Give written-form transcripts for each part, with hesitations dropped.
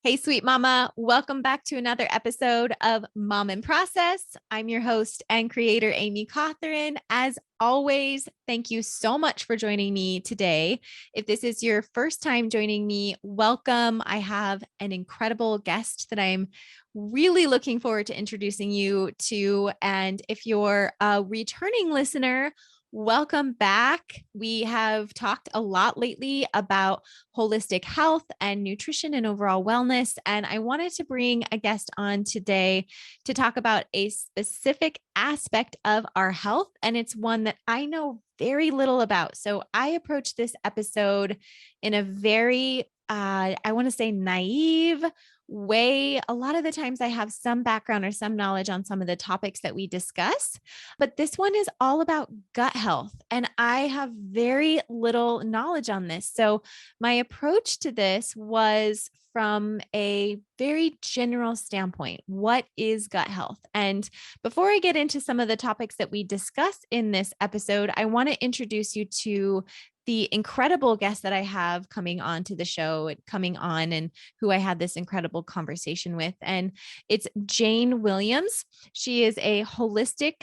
Hey, sweet mama. Welcome back to another episode of Mom in Process. I'm your host and creator, Amy Cawthorn. As always, thank you so much for joining me today. If this is your first time joining me, welcome. I have an incredible guest that I'm really looking forward to introducing you to. And if you're a returning listener, welcome back. We have talked a lot lately about holistic health and nutrition and overall wellness. And I wanted to bring a guest on today to talk about a specific aspect of our health. And it's one that I know very little about. So I approached this episode in a very, I want to say, naive way. A lot of the times I have some background or some knowledge on some of the topics that we discuss, but this one is all about gut health. And I have very little knowledge on this. So my approach to this was from a very general standpoint. What is gut health? And before I get into some of the topics that we discuss in this episode, I want to introduce you to the incredible guest that I have coming on to the show, and who I had this incredible conversation with. And it's Jayne Williams. She is a certified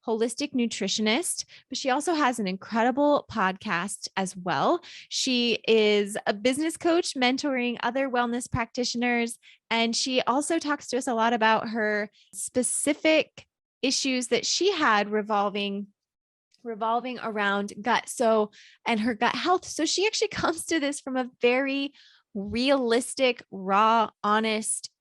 holistic nutritionist, but she also has an incredible podcast as well. She is a business coach mentoring other wellness practitioners. And she also talks to us a lot about her specific issues that she had revolving around gut. And her gut health. So she actually comes to this from a very realistic, raw, honest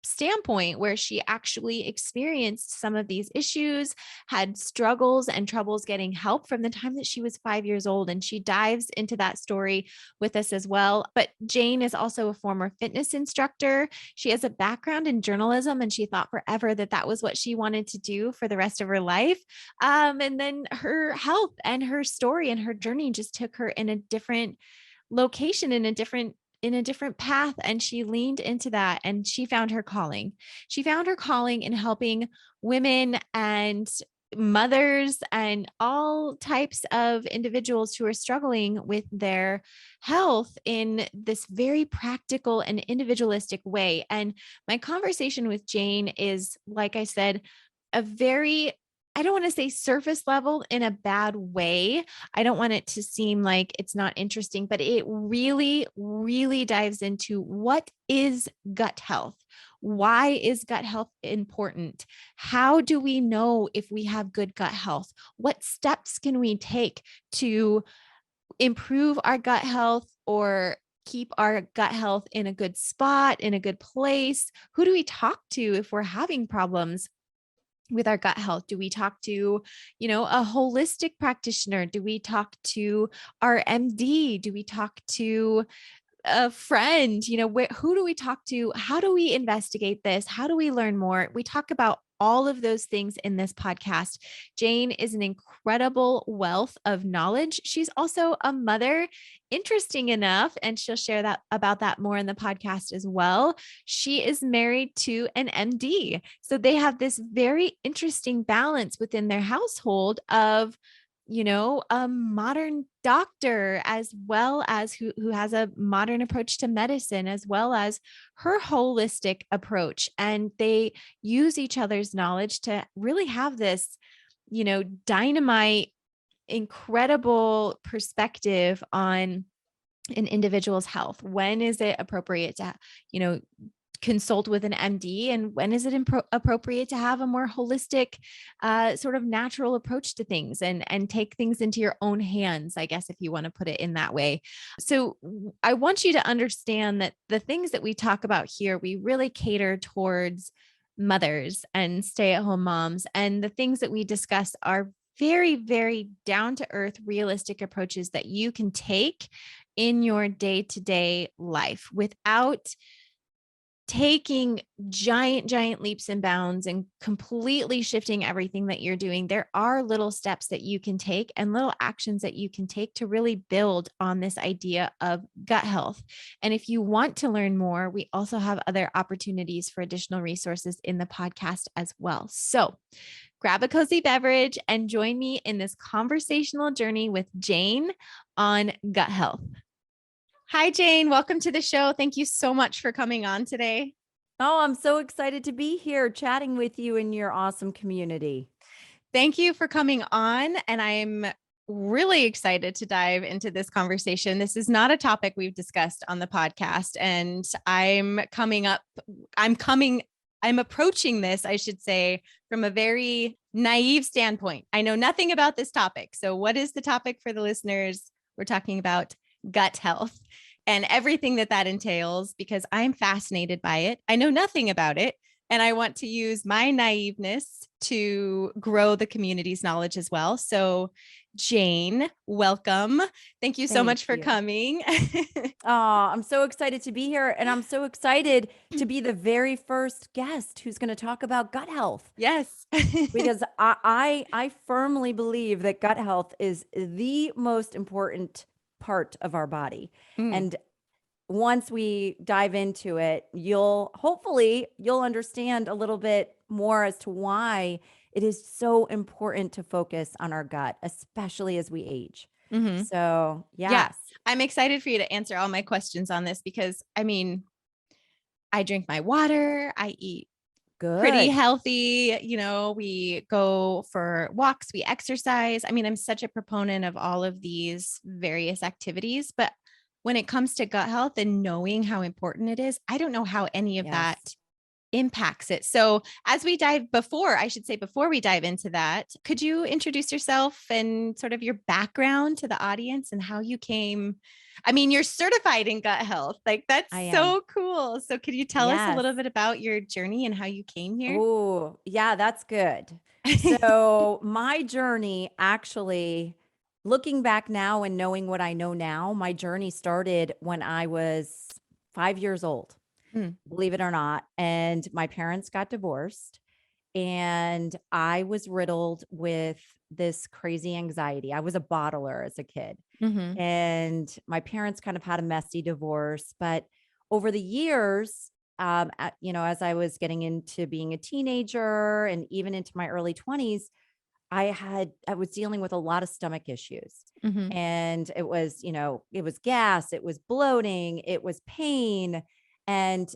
standpoint where she actually experienced some of these issues, had struggles and troubles getting help from the time that she was 5 years old. And she dives into that story with us as well. But Jayne is also a former fitness instructor. She has a background in journalism, and she thought forever that that was what she wanted to do for the rest of her life. And then her health and her story and her journey just took her in a different location, in a different path. And she leaned into that, and she found her calling. She found her calling in helping women and mothers and all types of individuals who are struggling with their health in this very practical and individualistic way. And my conversation with Jayne is, like I said, a very, I don't want to say surface level in a bad way. I don't want it to seem like it's not interesting, but it really, really dives into what is gut health? Why is gut health important? How do we know if we have good gut health? What steps can we take to improve our gut health or keep our gut health in a good spot, in a good place? Who do we talk to if we're having problems with our gut health? Do we talk to, a holistic practitioner? Do we talk to our MD? Do we talk to a friend? Who do we talk to? How do we investigate this? How do we learn more? We talk about all of those things in this podcast. Jayne is an incredible wealth of knowledge. She's also a mother, interesting enough, and she'll share about that more in the podcast as well. She is married to an MD. So they have this very interesting balance within their household of a modern doctor, as well as who has a modern approach to medicine, as well as her holistic approach. And they use each other's knowledge to really have this, dynamite, incredible perspective on an individual's health. When is it appropriate to, consult with an MD, and when is it appropriate to have a more holistic, sort of natural approach to things and take things into your own hands, I guess, if you want to put it in that way. So I want you to understand that the things that we talk about here, we really cater towards mothers and stay-at-home moms. And the things that we discuss are very, very down-to-earth, realistic approaches that you can take in your day-to-day life without taking giant leaps and bounds and completely shifting everything that you're doing. There are little steps that you can take and little actions that you can take to really build on this idea of gut health. And if you want to learn more, we also have other opportunities for additional resources in the podcast as well. So grab a cozy beverage and join me in this conversational journey with Jayne on gut health. Hi, Jayne. Welcome to the show. Thank you so much for coming on today. Oh, I'm so excited to be here chatting with you in your awesome community. Thank you for coming on. And I'm really excited to dive into this conversation. This is not a topic we've discussed on the podcast. And I'm approaching this, I should say, from a very naive standpoint. I know nothing about this topic. So, what is the topic for the listeners? We're talking about gut health and everything that entails because I'm fascinated by it. I know nothing about it. And I want to use my naiveness to grow the community's knowledge as well. So, Jayne, welcome. Thank you so Thank much for you. coming. Oh, I'm so excited to be here. And I'm so excited to be the very first guest who's going to talk about gut health. Yes. Because I firmly believe that gut health is the most important part of our body. Mm. And once we dive into it, hopefully you'll understand a little bit more as to why it is so important to focus on our gut, especially as we age. Mm-hmm. So, Yeah. yes. I'm excited for you to answer all my questions on this because I drink my water, I eat pretty Good. healthy. We go for walks, we exercise. I'm such a proponent of all of these various activities, but when it comes to gut health and knowing how important it is, I don't know how any of Yes. that impacts it. So, before we dive into that, could you introduce yourself and sort of your background to the audience and how you came? You're certified in gut health. Like, that's I am. so cool. So, could you tell us a Yes. little bit about your journey and how you came here? Oh, yeah, that's good. So, my journey actually, looking back now and knowing what I know now, my journey started when I was 5 years old, Mm, believe it or not. And my parents got divorced, and I was riddled with this crazy anxiety. I was a bottler as a kid, mhm, and my parents kind of had a messy divorce. But over the years, as I was getting into being a teenager and even into my early 20s, I was dealing with a lot of stomach issues. mhm, And it was gas, it was bloating, it was pain. And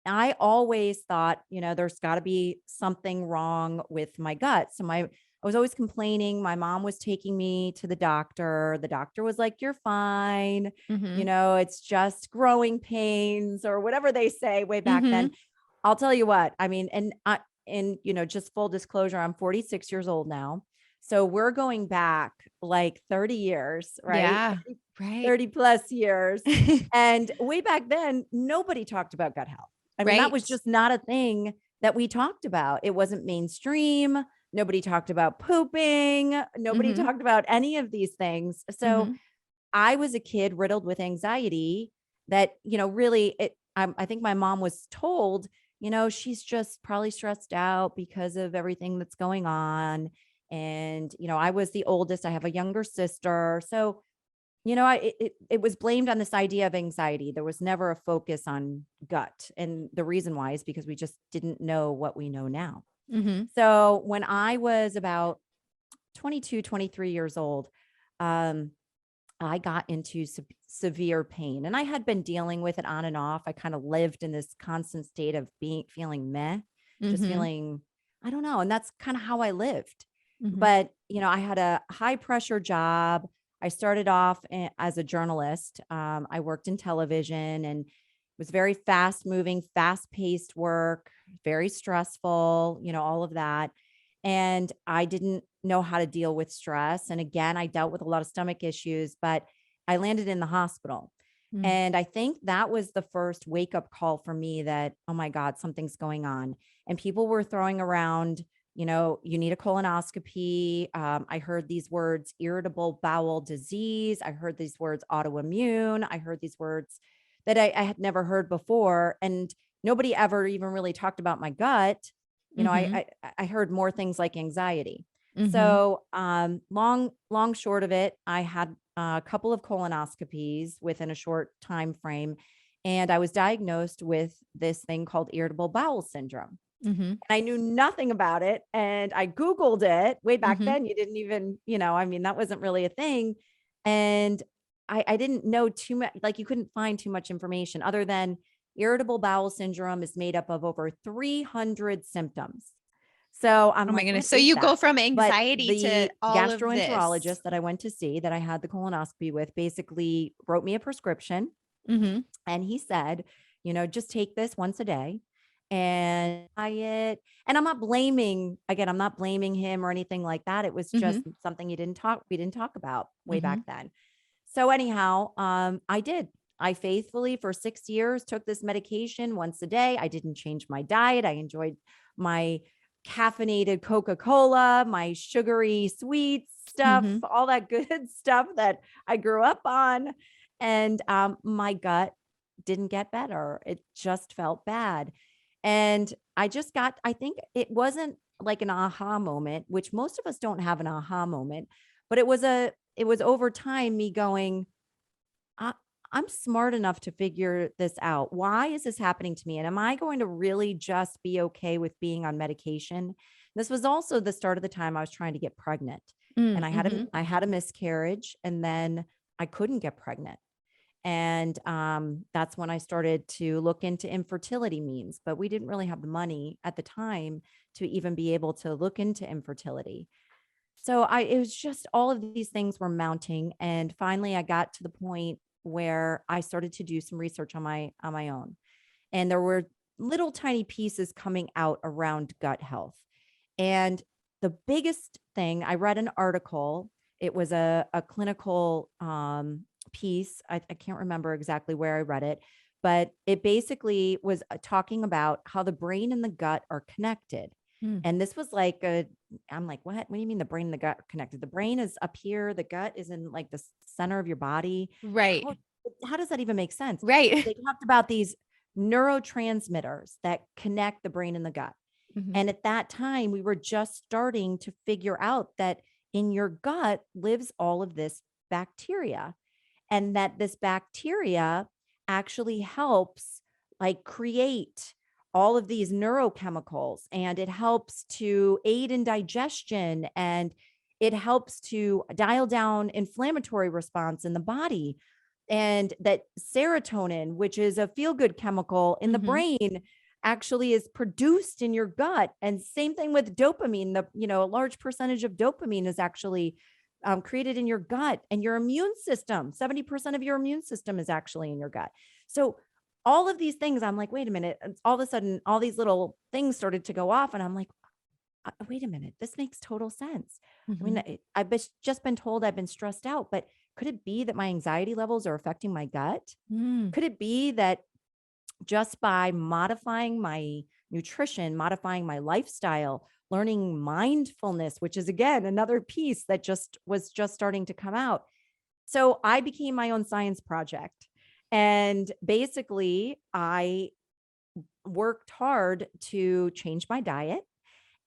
I always thought, there's got to be something wrong with my gut. I was always complaining. My mom was taking me to the doctor. The doctor was like, "You're fine. mhm, It's just growing pains," or whatever they say way back then. mhm. I'll tell you what, just full disclosure, I'm 46 years old now. So we're going back like 30 years, right? Yeah, right. 30 plus years. And way back then, nobody talked about gut health. I mean, that was Right. just not a thing that we talked about. It wasn't mainstream. Nobody talked about pooping. Nobody Mhm, talked about any of these things. So mhm, I was a kid riddled with anxiety that, really, I think my mom was told, she's just probably stressed out because of everything that's going on. And, I was the oldest. I have a younger sister. So, it was blamed on this idea of anxiety. There was never a focus on gut. And the reason why is because we just didn't know what we know now. mhm, So when I was about 22, 23 years old, um, I got into severe pain, and I had been dealing with it on and off. I kind of lived in this constant state of feeling meh, just mhm, feeling, I don't know. And that's kind of how I lived. mhm, But, I had a high pressure job. I started off as a journalist. I worked in television, and it was very fast moving, fast paced work, very stressful, all of that. And I didn't know how to deal with stress. And again, I dealt with a lot of stomach issues, but I landed in the hospital. mm, And I think that was the first wake up call for me that, oh my God, something's going on. And people were throwing around, you need a colonoscopy. I heard these words, irritable bowel disease. I heard these words, autoimmune. I heard these words that I had never heard before. And nobody ever even really talked about my gut. mhm, I heard more things like anxiety. mhm. So, long short of it, I had a couple of colonoscopies within a short time frame, and I was diagnosed with this thing called irritable bowel syndrome. Mhm, And I knew nothing about it, and I Googled it way back mhm, then. You didn't even, that wasn't really a thing. And I didn't know too much, like you couldn't find too much information other than irritable bowel syndrome is made up of over 300 symptoms. So I'm Oh my like, goodness. what So is you go that? from But anxiety to the all of this. gastroenterologist that I went to see, that I had the colonoscopy with, basically wrote me a prescription. Mm-hmm. And he said, just take this once a day and diet. And I'm not blaming him or anything like that. It was Mm-hmm. just something we didn't talk about way Mm-hmm. back then. So anyhow, I faithfully for 6 years took this medication once a day. I didn't change my diet. I enjoyed my caffeinated Coca-Cola, my sugary sweet stuff, Mm-hmm. all that good stuff that I grew up on. And my gut didn't get better. It just felt bad. And I think it wasn't like an aha moment, which most of us don't have an aha moment, but it was over time me going, I, I'm smart enough to figure this out. Why is this happening to me? And am I going to really just be okay with being on medication? This was also the start of the time I was trying to get pregnant. And Mm-hmm. I had a miscarriage, and then I couldn't get pregnant. And that's when I started to look into infertility means, but we didn't really have the money at the time to even be able to look into infertility. So it was just all of these things were mounting. And finally I got to the point where I started to do some research on my own. And there were little tiny pieces coming out around gut health. And the biggest thing, I read an article. It was a clinical piece. I can't remember exactly where I read it, but it basically was talking about how the brain and the gut are connected. Mm. And this was I'm like, what? What do you mean the brain and the gut are connected? The brain is up here. The gut is in like the center of your body. Right. How does that even make sense? Right. They talked about these neurotransmitters that connect the brain and the gut. Mm-hmm. And at that time, we were just starting to figure out that in your gut lives all of this bacteria, and that this bacteria actually helps like create all of these neurochemicals, and it helps to aid in digestion, and it helps to dial down inflammatory response in the body. And that serotonin, which is a feel good chemical in the Mm-hmm. brain, actually is produced in your gut. And same thing with dopamine. A large percentage of dopamine is actually created in your gut, and your immune system. 70% of your immune system is actually in your gut. So all of these things, I'm like, wait a minute. All of a sudden, all these little things started to go off, and I'm like, wait a minute, this makes total sense. I Mm-hmm. mean, I've just been told I've been stressed out, but could it be that my anxiety levels are affecting my gut? Mm. Could it be that just by modifying my nutrition, modifying my lifestyle, learning mindfulness, which is again another piece that just starting to come out. So I became my own science project. And basically, I worked hard to change my diet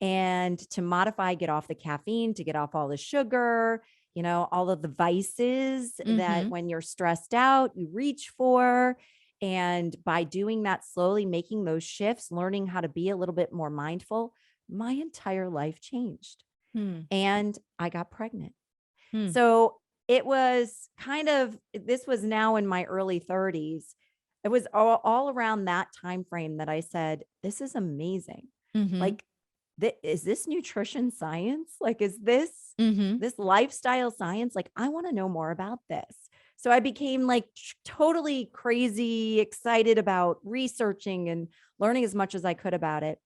and to modify, get off the caffeine, to get off all the sugar, all of the vices that Mm-hmm. when you're stressed out, you reach for. And by doing that slowly, making those shifts, learning how to be a little bit more mindful, my entire life changed. Mm. And I got pregnant. Mm. So it was this was now in my early 30s. It was all around that time frame that I said, this is amazing. Mm-hmm. Like, is this nutrition science? Like, is Mm-hmm. this lifestyle science? Like, I want to know more about this. So I became like totally crazy excited about researching and learning as much as I could about it.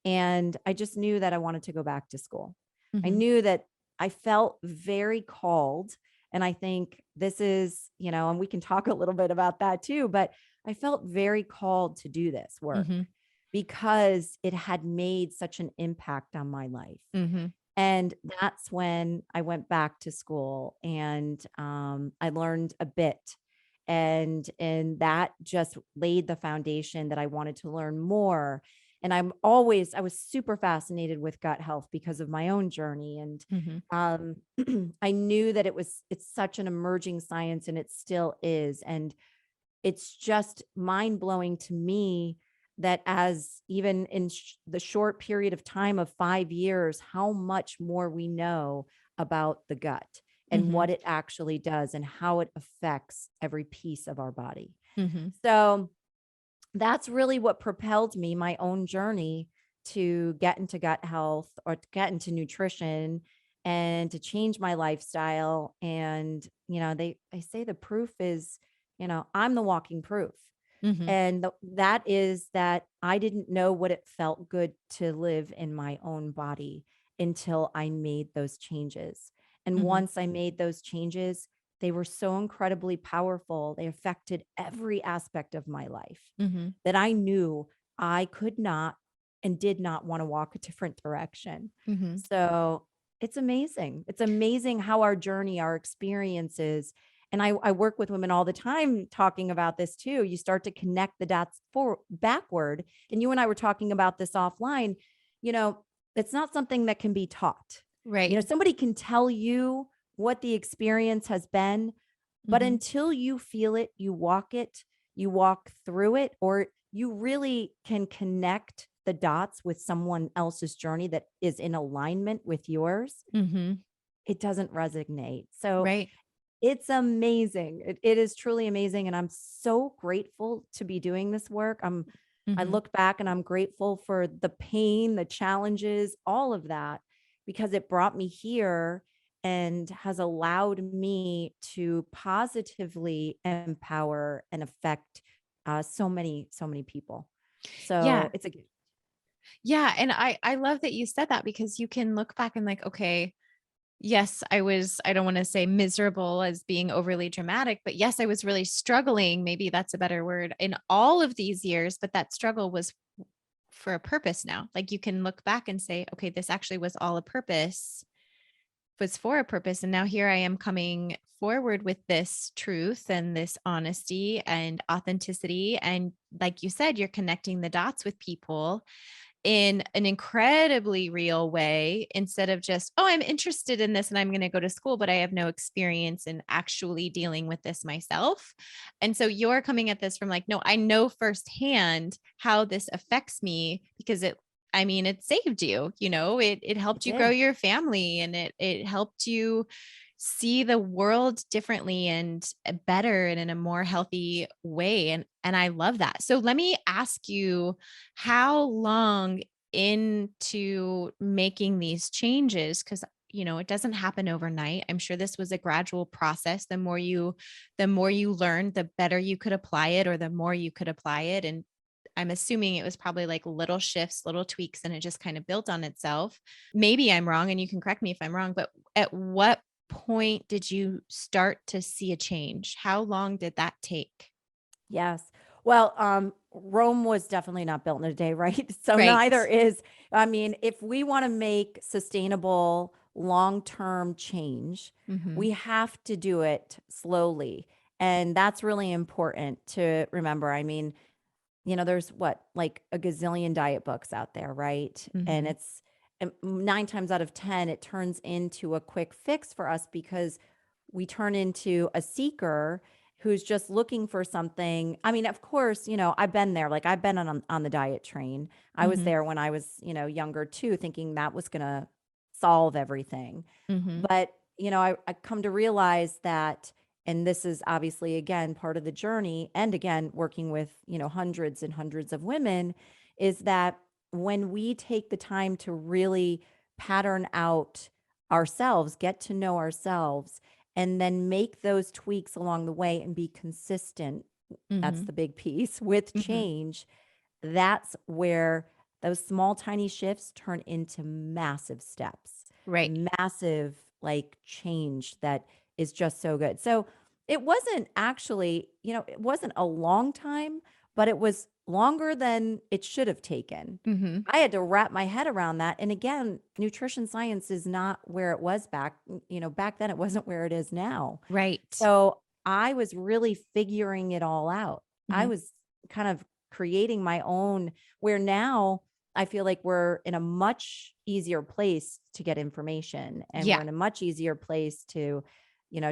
And I just knew that I wanted to go back to school. I Mm-hmm. knew that I felt very called. And I think this is, and we can talk a little bit about that too, but I felt very called to do this work Mm-hmm. because it had made such an impact on my life. Mm-hmm. And that's when I went back to school, and I learned a bit. And that just laid the foundation that I wanted to learn more. And I was super fascinated with gut health because of my own journey. And Mm-hmm. I knew that it's such an emerging science, and it still is. And it's just mind blowing to me that as even in the short period of time of 5 years, how much more we know about the gut and what it actually does and how it affects every piece of our body. Mm-hmm. So that's really what propelled me, my own journey to get into gut health or to get into nutrition and to change my lifestyle. And, they say the proof is, I'm the walking proof. Mm-hmm. And that is that I didn't know what it felt good to live in my own body until I made those changes. And Mm-hmm. once I made those changes, they were so incredibly powerful. They affected every aspect of my life Mm-hmm. that I knew I could not and did not want to walk a different direction. Mm-hmm. So it's amazing. It's amazing how our journey, our experiences, and I work with women all the time talking about this too. You start to connect the dots backward. And you and I were talking about this offline. It's not something that can be taught. Right. Somebody can tell you what the experience has been, but Mm-hmm. until you feel it, you walk through it, or you really can connect the dots with someone else's journey that is in alignment with yours, Mm-hmm. it doesn't resonate. So Right. it's amazing. It is truly amazing. And I'm so grateful to be doing this work. I Mm-hmm. look back and I'm grateful for the pain, the challenges, all of that, because it brought me here and has allowed me to positively empower and affect so many people. Yeah. So it's a gift. Yeah. And I love that you said that, because you can look back and like, okay, yes, I don't want to say miserable as being overly dramatic, but yes, I was really struggling. Maybe that's a better word, in all of these years, but that struggle was for a purpose now. Like you can look back and say, okay, this actually was all a purpose, was for a purpose. And now here I am coming forward with this truth and this honesty and authenticity. And like you said, you're connecting the dots with people in an incredibly real way, instead of just, oh, I'm interested in this and I'm going to go to school, but I have no experience in actually dealing with this myself. And so you're coming at this from like, no, I know firsthand how this affects me, because it saved you, it It helped you grow did. your family, and it helped you see the world differently and better and in a more healthy way. And I love that. So let me ask you, how long into making these changes, because it doesn't happen overnight. I'm sure this was a gradual process. The more you learned, the better you could apply it, or the more you could apply it. And I'm assuming it was probably like little shifts, little tweaks, and it just kind of built on itself. Maybe I'm wrong, and you can correct me if I'm wrong, but at what point did you start to see a change? How long did that take? Yes. Well, Rome was definitely not built in a day, right? So Right. neither is, if we want to make sustainable long-term change, Mm-hmm. we have to do it slowly. And that's really important to remember. There's like a gazillion diet books out there, right? And Mm-hmm. it's 9 times out of 10, it turns into a quick fix for us because we turn into a seeker who's just looking for something. Of course, I've been there. Like I've been on the diet train. I was Mm-hmm. there when I was, younger too, thinking that was going to solve everything. Mm-hmm. But, I come to realize that, and this is obviously, again, part of the journey. And again, working with, hundreds and hundreds of women, is that when we take the time to really pattern out ourselves, get to know ourselves, and then make those tweaks along the way and be consistent, that's Mm-hmm. the big piece with Mm-hmm. change. That's where those small, tiny shifts turn into massive steps, Right. massive like change that is just so good. So it wasn't actually, it wasn't a long time, but it was longer than it should have taken. Mm-hmm. I had to wrap my head around that. And again, nutrition science is not where it was back then it wasn't where it is now. Right. So I was really figuring it all out. I Mm-hmm. was kind of creating my own, where now I feel like we're in a much easier place to get information, and we're Yeah. in a much easier place to,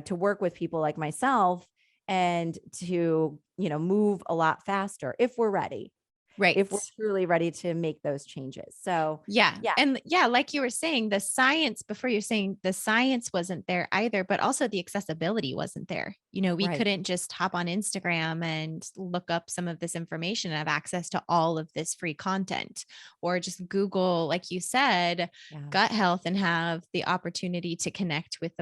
to work with people like myself and to, move a lot faster if we're ready. if we're Right. truly ready to make those changes. So Yeah. yeah, And yeah, like you were saying, the science before, you're saying the science wasn't there either, but also the accessibility wasn't there. We right. couldn't just hop on Instagram and look up some of this information and have access to all of this free content, or just Google, like you said, Yeah, gut health and have the opportunity to connect with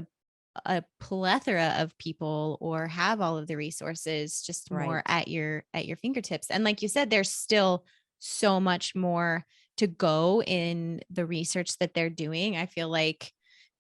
a plethora of people, or have all of the resources just more right. at your fingertips. And like you said, there's still so much more to go in the research that they're doing. I feel like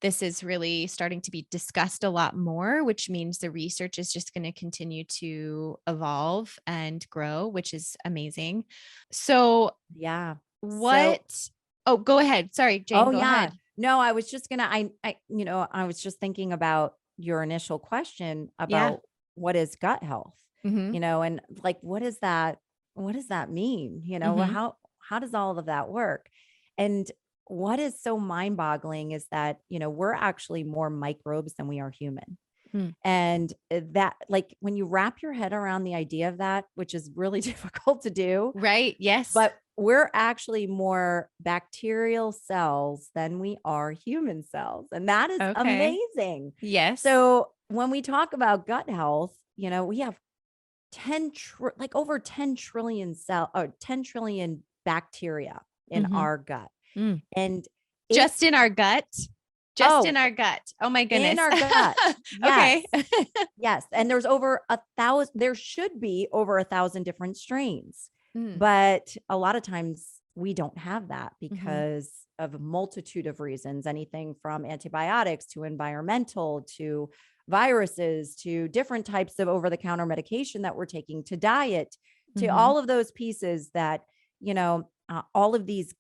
this is really starting to be discussed a lot more, which means the research is just going to continue to evolve and grow, which is amazing. So, Yeah. So, what? Oh, go ahead. Sorry, Jane, oh go yeah. ahead. No, I was just gonna, I was just thinking about your initial question Yeah. about what is gut health, Mhm. and like, what does that mean? Mhm. How does all of that work? And what is so mind boggling is that, we're actually more microbes than we are human. Mm. And that, like, when you wrap your head around the idea of that, which is really difficult to do, Right. Yes. but we're actually more bacterial cells than we are human cells. And that is Okay. amazing. Yes. So when we talk about gut health, we have like over 10 trillion cell or 10 trillion bacteria in Mhm. our gut. Mm. And Just it's, in our gut? Just in oh, our gut. Oh my in goodness. our gut. Okay. Yes. Yes. And there's over 1,000, there should be over 1,000 different strains. Mm. But a lot of times we don't have that Mhm. because of a multitude of reasons, anything from antibiotics to environmental to viruses to different types of over the counter medication that we're taking to diet to Mhm. all of those pieces that, all of these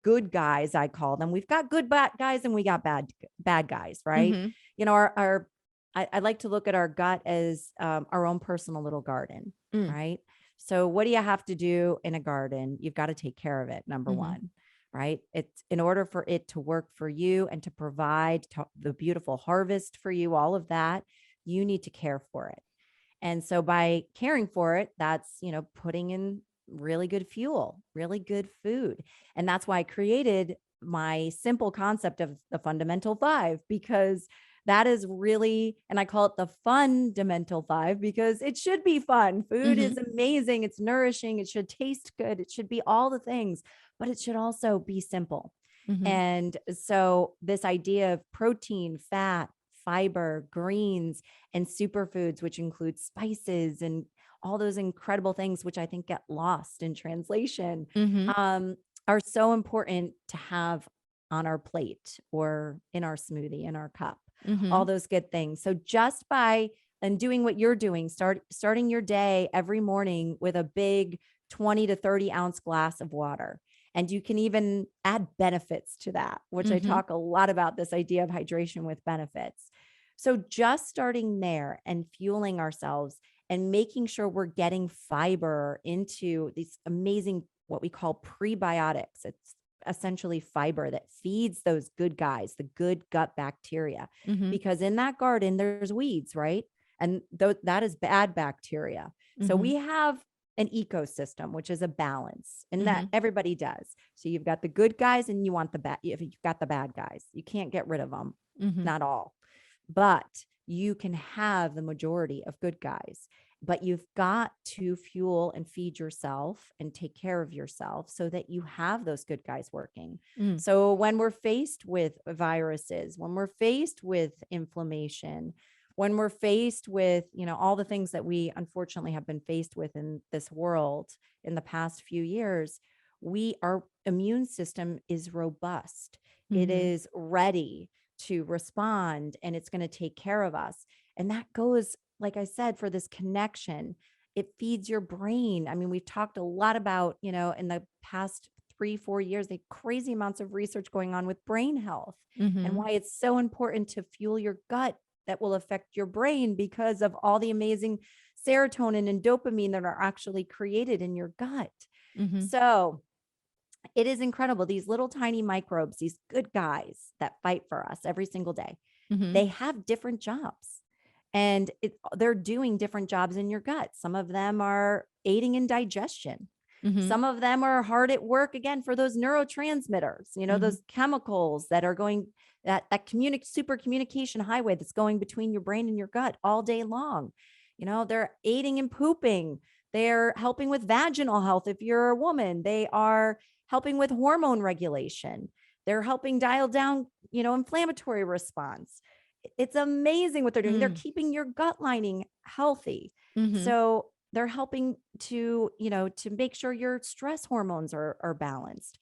good guys, I call them. We've got good bad guys and we got bad guys, right? Mhm. Our I like to look at our gut as our own personal little garden, Mm. right? So what do you have to do in a garden? You've got to take care of it, number Mhm. one, right? It's in order for it to work for you and to provide the beautiful harvest for you, all of that, you need to care for it. And so by caring for it, that's, putting in really good fuel, really good food. And that's why I created my simple concept of the fundamental five, because that is really, and I call it the fundamental five because it should be fun. Food is Mhm. amazing. It's nourishing. It should taste good. It should be all the things, but it should also be simple. Mhm. And so this idea of protein, fat, fiber, greens, and superfoods, which include spices and all those incredible things, which I think get lost in translation, Mhm. um, are so important to have on our plate or in our smoothie, in our cup, all Mhm. those good things. So just by and doing what you're doing, starting your day every morning with a big 20 to 30 ounce glass of water. And you can even add benefits to that, which I Mhm. talk a lot about, this idea of hydration with benefits. So just starting there and fueling ourselves and making sure we're getting fiber into these amazing, what we call prebiotics. It's essentially fiber that feeds those good guys, the good gut bacteria. Mhm. Because in that garden, there's weeds, right? And that is bad bacteria. So Mhm. we have an ecosystem, which is a balance, and that Mhm. everybody does. So you've got the good guys and you want the bad, if you've got the bad guys, you can't get rid of them, Mhm. not all, but you can have the majority of good guys. But you've got to fuel and feed yourself and take care of yourself so that you have those good guys working. Mm. So when we're faced with viruses, when we're faced with inflammation, when we're faced with, all the things that we unfortunately have been faced with in this world in the past few years, our immune system is robust. It Mhm. is ready to respond and it's going to take care of us. And that goes, like I said, for this connection, it feeds your brain. I mean, we've talked a lot about, in the past 3, 4 years, the crazy amounts of research going on with brain health and Mhm. why it's so important to fuel your gut that will affect your brain because of all the amazing serotonin and dopamine that are actually created in your gut. Mhm. So it is incredible. These little tiny microbes, these good guys that fight for us every single day, Mhm. they have different jobs and they're doing different jobs in your gut. Some of them are aiding in digestion. Mm-hmm. Some of them are hard at work again for those neurotransmitters, Mm-hmm. those chemicals that are going that super communication highway that's going between your brain and your gut all day long. They're aiding in pooping. They're helping with vaginal health. If you're a woman, they are helping with hormone regulation. They're helping dial down, inflammatory response. It's amazing what they're doing. They're keeping your gut lining healthy. Mm-hmm. So they're helping to, to make sure your stress hormones are balanced.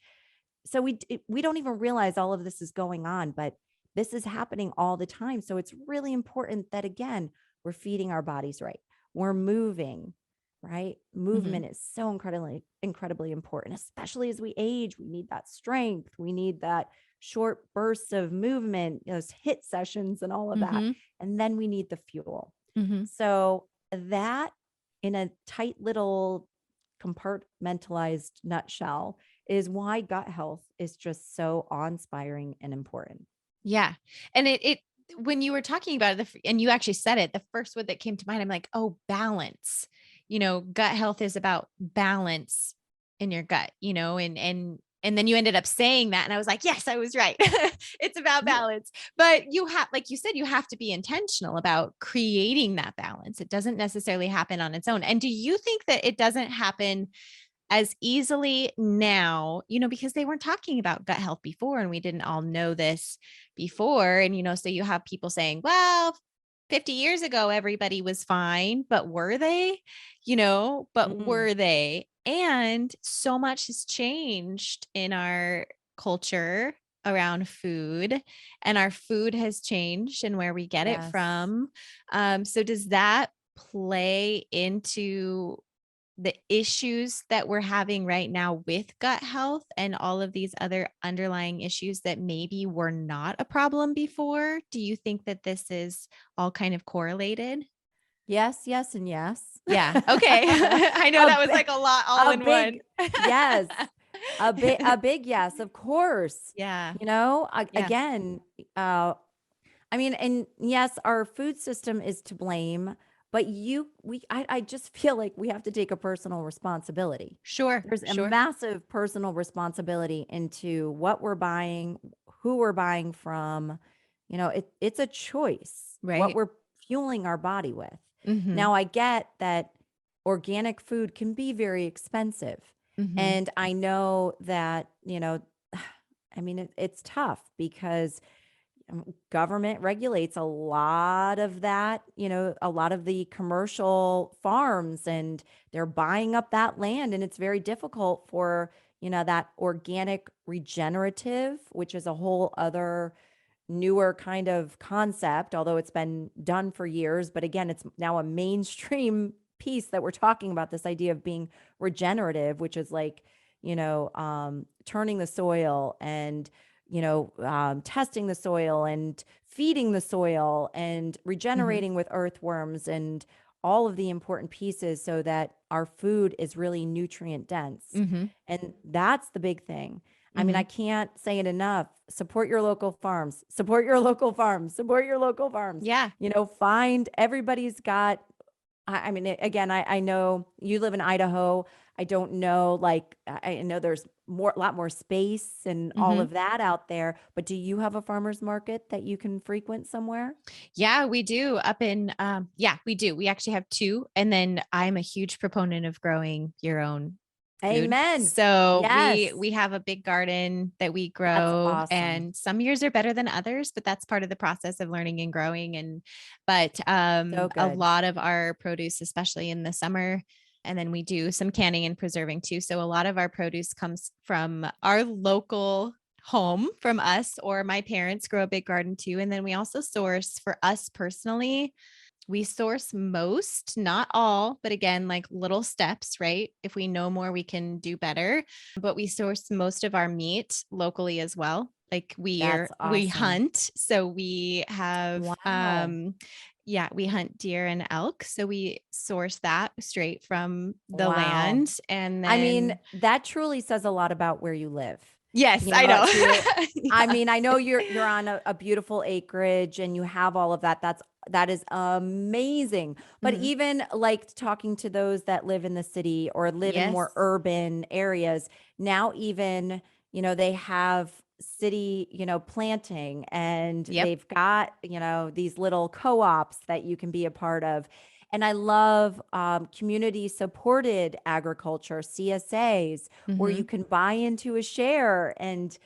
So we don't even realize all of this is going on, but this is happening all the time. So it's really important that, again, we're feeding our bodies right. We're moving, right? Movement is so incredibly important, especially as we age. We need that strength. We need that short bursts of movement, those HIIT sessions and all of that. And then we need the fuel. So that, in a tight little compartmentalized nutshell, is why gut health is just so awe-inspiring and important. Yeah. And it when you were talking about it, and you actually said it, the first word that came to mind, I'm like, oh, balance. Gut health is about balance in your gut, and then you ended up saying that. And I was like, yes, I was right. It's about balance. But you have, like you said, you have to be intentional about creating that balance. It doesn't necessarily happen on its own. And do you think that it doesn't happen as easily now, because they weren't talking about gut health before, and we didn't all know this before. And, so you have people saying, well, 50 years ago, everybody was fine, but were they, were they? And so much has changed in our culture around food, and our food has changed and where we get it from. So does that play into the issues that we're having right now with gut health and all of these other underlying issues that maybe were not a problem before? Do you think that this is all kind of correlated? Yes, yes, and yes. Yeah. Okay. I know that was like a lot all in one. Yes. A big yes, of course. Yeah. Again, and yes, our food system is to blame, but I just feel like we have to take a personal responsibility. Sure. There's a massive personal responsibility into what we're buying, who we're buying from. It's a choice, right, what we're fueling our body with. Mm-hmm. Now, I get that organic food can be very expensive. Mm-hmm. And I know that, it's tough because government regulates a lot of that, a lot of the commercial farms, and they're buying up that land. And it's very difficult for, that organic regenerative, which is a whole other newer kind of concept, although it's been done for years. But again, it's now a mainstream piece that we're talking about, this idea of being regenerative, which is like, turning the soil and, testing the soil and feeding the soil and regenerating with earthworms and all of the important pieces so that our food is really nutrient dense. And that's the big thing. I mean, I can't say it enough. Support your local farms, support your local farms, support your local farms. Yeah. Find everybody's got, again, I know you live in Idaho. I don't know, I know there's a lot more space and all of that out there, but do you have a farmer's market that you can frequent somewhere? Yeah, we do up in, we do. We actually have two. And then I'm a huge proponent of growing your own food. Amen. So Yes. we have a big garden that we grow, That's awesome. and some years are better than others, but that's part of the process of learning and growing. But So a good. lot of our produce, especially in the summer, and then we do some canning and preserving too. So a lot of our produce comes from our local home, from us, or my parents grow a big garden too. And then we also source, for us personally, we source most, not all, but again, like little steps, right? If we know more, we can do better. But we source most of our meat locally as well. Like we hunt. So we have, we hunt deer and elk. So we source that straight from the land. And then, that truly says a lot about where you live. Yes, I know. I know you're on a beautiful acreage and you have all of that. That is amazing. But Mhm. even like talking to those that live in the city or live in more Yes. urban areas, now even, they have city, planting, and Yep. they've got, these little co-ops that you can be a part of. And I love community supported agriculture, CSAs, where you Mhm. can buy into a share and,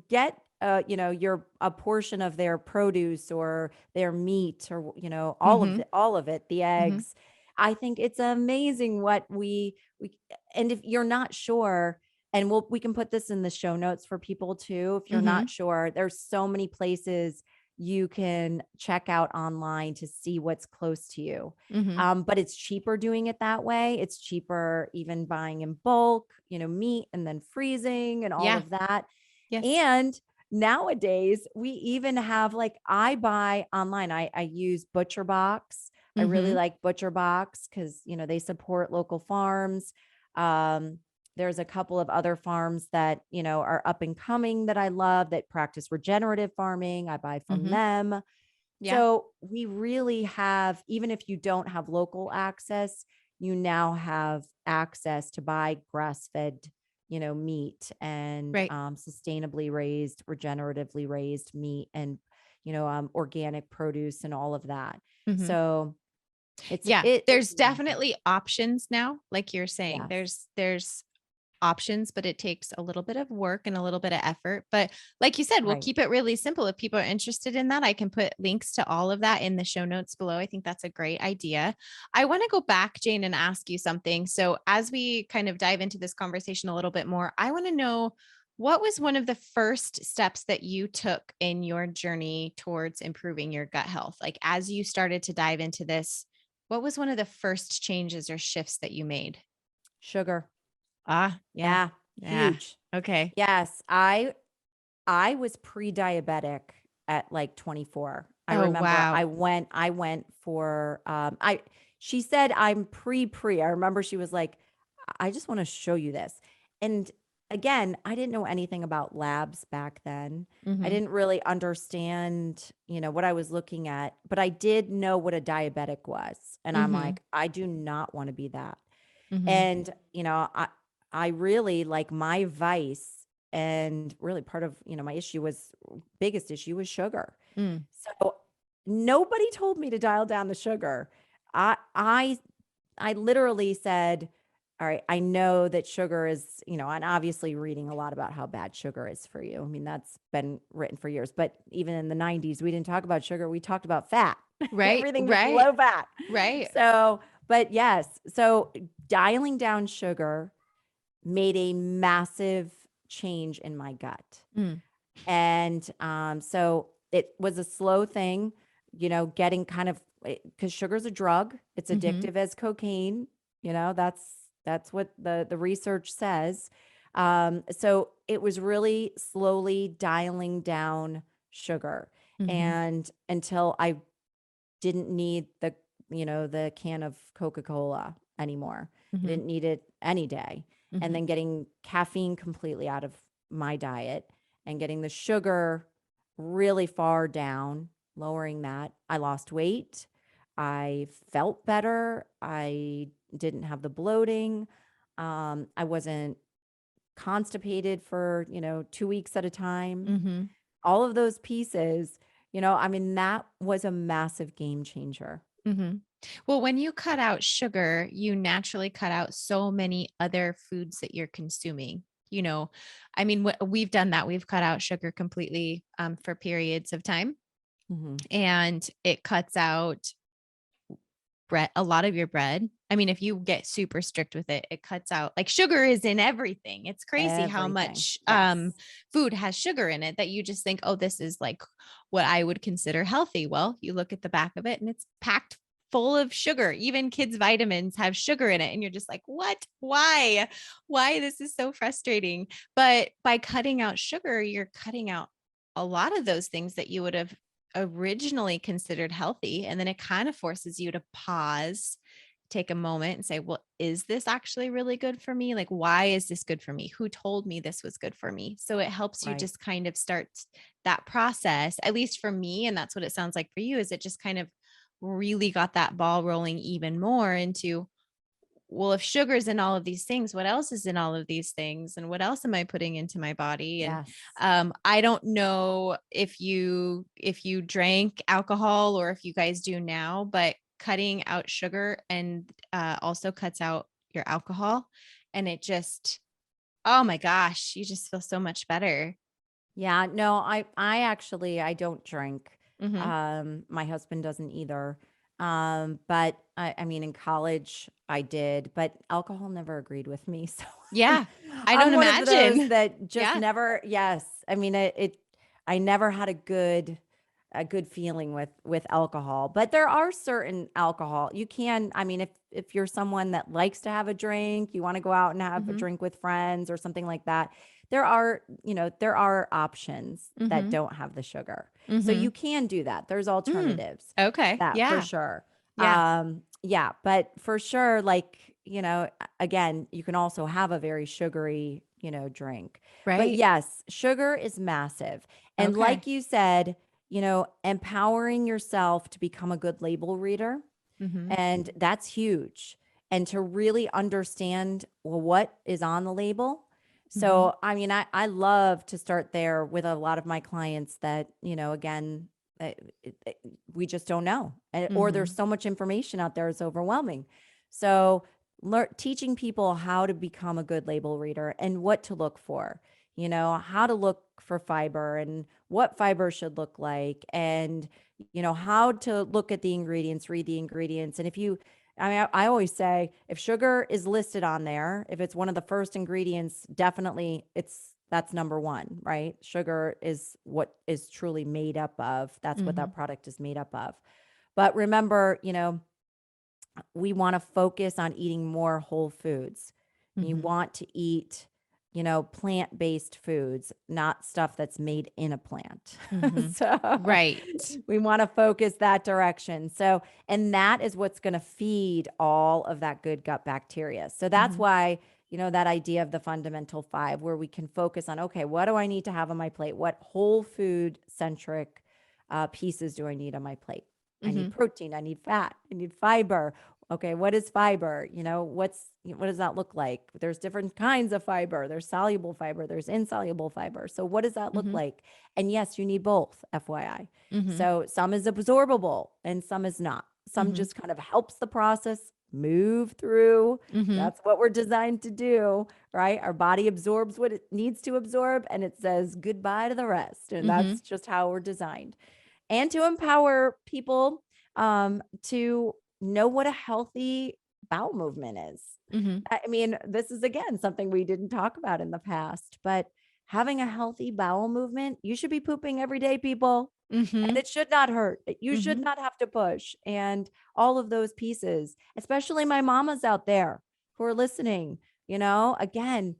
get your a portion of their produce or their meat or Mhm. all of it, the Mhm. eggs. I think it's amazing what we and if you're not sure, and we can put this in the show notes for people too, if you're not Mhm. sure, there's so many places you can check out online to see what's close to you. Mhm. But it's cheaper doing it that way. It's cheaper even buying in bulk, meat, and then freezing and all Yeah. of that. Yes. And nowadays, we even have, like, I buy online. I use Butcher Box. I really Mhm. like Butcher Box because, they support local farms. Um, there's a couple of other farms that, are up and coming that I love that practice regenerative farming. I buy from Mhm. them. Yeah. So we really have, even if you don't have local access, you now have access to buy grass-fed, meat and Right. sustainably raised, regeneratively raised meat and, organic produce and all of that. Mhm. So Yeah. it's There's amazing. definitely options now, like you're saying. Yes. There's options, but it takes a little bit of work and a little bit of effort. But like you said, we'll Right. keep it really simple. If people are interested in that, I can put links to all of that in the show notes below. I think that's a great idea. I want to go back, Jane, and ask you something. So, as we kind of dive into this conversation a little bit more, I want to know what was one of the first steps that you took in your journey towards improving your gut health? Like, as you started to dive into this, what was one of the first changes or shifts that you made? Sugar. Ah, yeah. Yeah. Yeah. Huge. Okay. Yes. I was pre-diabetic at like 24. I Oh, remember wow. I went for I she said I'm pre. I remember she was like, I just want to show you this. And again, I didn't know anything about labs back then. I Mhm. didn't really understand, what I was looking at, but I did know what a diabetic was. And I'm Mhm. like, I do not want to be that. Mhm. And, I really like my vice, and really part of, my issue was biggest issue was sugar. Mm. So nobody told me to dial down the sugar. I I I literally said, all right, I know that sugar is, and obviously reading a lot about how bad sugar is for you. I mean, that's been written for years, but even in the 90s, we didn't talk about sugar. We talked about fat. Right. Everything was Right. low fat. Right. So, but yes, so dialing down sugar made a massive change in my gut. Mm. And so it was a slow thing, getting kind of, because sugar's a drug. It's Mhm. addictive as cocaine. That's what the research says. So it was really slowly dialing down sugar, Mhm. and until I didn't need the can of Coca-Cola anymore. I Mhm. didn't need it any day. And Mhm. then getting caffeine completely out of my diet and getting the sugar really far down, lowering that. I lost weight. I felt better. I didn't have the bloating. I wasn't constipated for, 2 weeks at a time. Mhm. All of those pieces, I mean, that was a massive game changer. Mhm. Well, when you cut out sugar, you naturally cut out so many other foods that you're consuming. I mean, we've done that. We've cut out sugar completely for periods of time, Mhm. and it cuts out bread, a lot of your bread. I mean, if you get super strict with it, it cuts out, like, sugar is in everything. It's crazy how Everything. much Yes. food has sugar in it that you just think, oh, this is like what I would consider healthy. Well, you look at the back of it and it's packed full of sugar. Even kids' vitamins have sugar in it. And you're just like, what? Why? Why? This is so frustrating. But by cutting out sugar, you're cutting out a lot of those things that you would have originally considered healthy. And then it kind of forces you to pause, take a moment and say, well, is this actually really good for me? Like, why is this good for me? Who told me this was good for me? So it helps you Right. just kind of start that process, at least for me. And that's what it sounds like for you, is it just kind of really got that ball rolling even more into, well, if sugar's in all of these things, what else is in all of these things? And what else am I putting into my body? And Yes. I don't know if you drank alcohol or if you guys do now, but cutting out sugar and also cuts out your alcohol. And it just, oh my gosh, you just feel so much better. Yeah, no, I actually I don't drink. Hmm. My husband doesn't either. But I mean in college I did, but alcohol never agreed with me. So Yeah, I don't I'm one of those imagine. that just Yeah. never, yes. I mean I never had a good feeling with alcohol. But there are certain alcohol. You can, I mean if you're someone that likes to have a drink, you want to go out and have a Hmm. drink with friends or something like that, there are options that Hmm. don't have the sugar. So Hmm. you can do that. There's Mm. alternatives. Okay. That for Yeah. sure. Yeah. Yeah, but for sure, like, again, you can also have a very sugary, drink. But Right. yes, sugar is massive. And Okay. like you said, empowering yourself to become a good label reader, Hmm. and that's huge. And to really understand, well, what is on the label. Hmm. So, I mean, I love to start there with a lot of my clients that, again, uh, we just don't know. Or there's Hmm. so much information out there, it's overwhelming. So, teaching people how to become a good label reader and what to look for, how to look for fiber and what fiber should look like, and how to look at the ingredients, read the ingredients. And I mean, I always say if sugar is listed on there, if it's one of the first ingredients, definitely that's number one, right? Sugar is what is truly made up of. That's what Hmm. that product is made up of. But remember, we want to focus on eating more whole foods. You Hmm. want to eat, plant-based foods, not stuff that's made in a plant. Hmm. So Right. we want to focus that direction. So, and that is what's going to feed all of that good gut bacteria. So that's Hmm. why, that idea of the fundamental five, where we can focus on, okay, what do I need to have on my plate? What whole food centric pieces do I need on my plate? I Hmm. need protein, I need fat, I need fiber. Okay, what is fiber? What does that look like? There's different kinds of fiber. There's soluble fiber, there's insoluble fiber. So what does that look Hmm. like? And yes, you need both, FYI. Hmm. So some is absorbable and some is not. Some Hmm. just kind of helps the process move through. Hmm. That's what we're designed to do, right? Our body absorbs what it needs to absorb and it says goodbye to the rest. And Hmm. that's just how we're designed. And to empower people to know what a healthy bowel movement is. Hmm. I mean, this is again something we didn't talk about in the past, but having a healthy bowel movement, you should be pooping every day, people. And Hmm. it should not hurt. You should Hmm. not have to push. And all of those pieces, especially my mamas out there who are listening, again,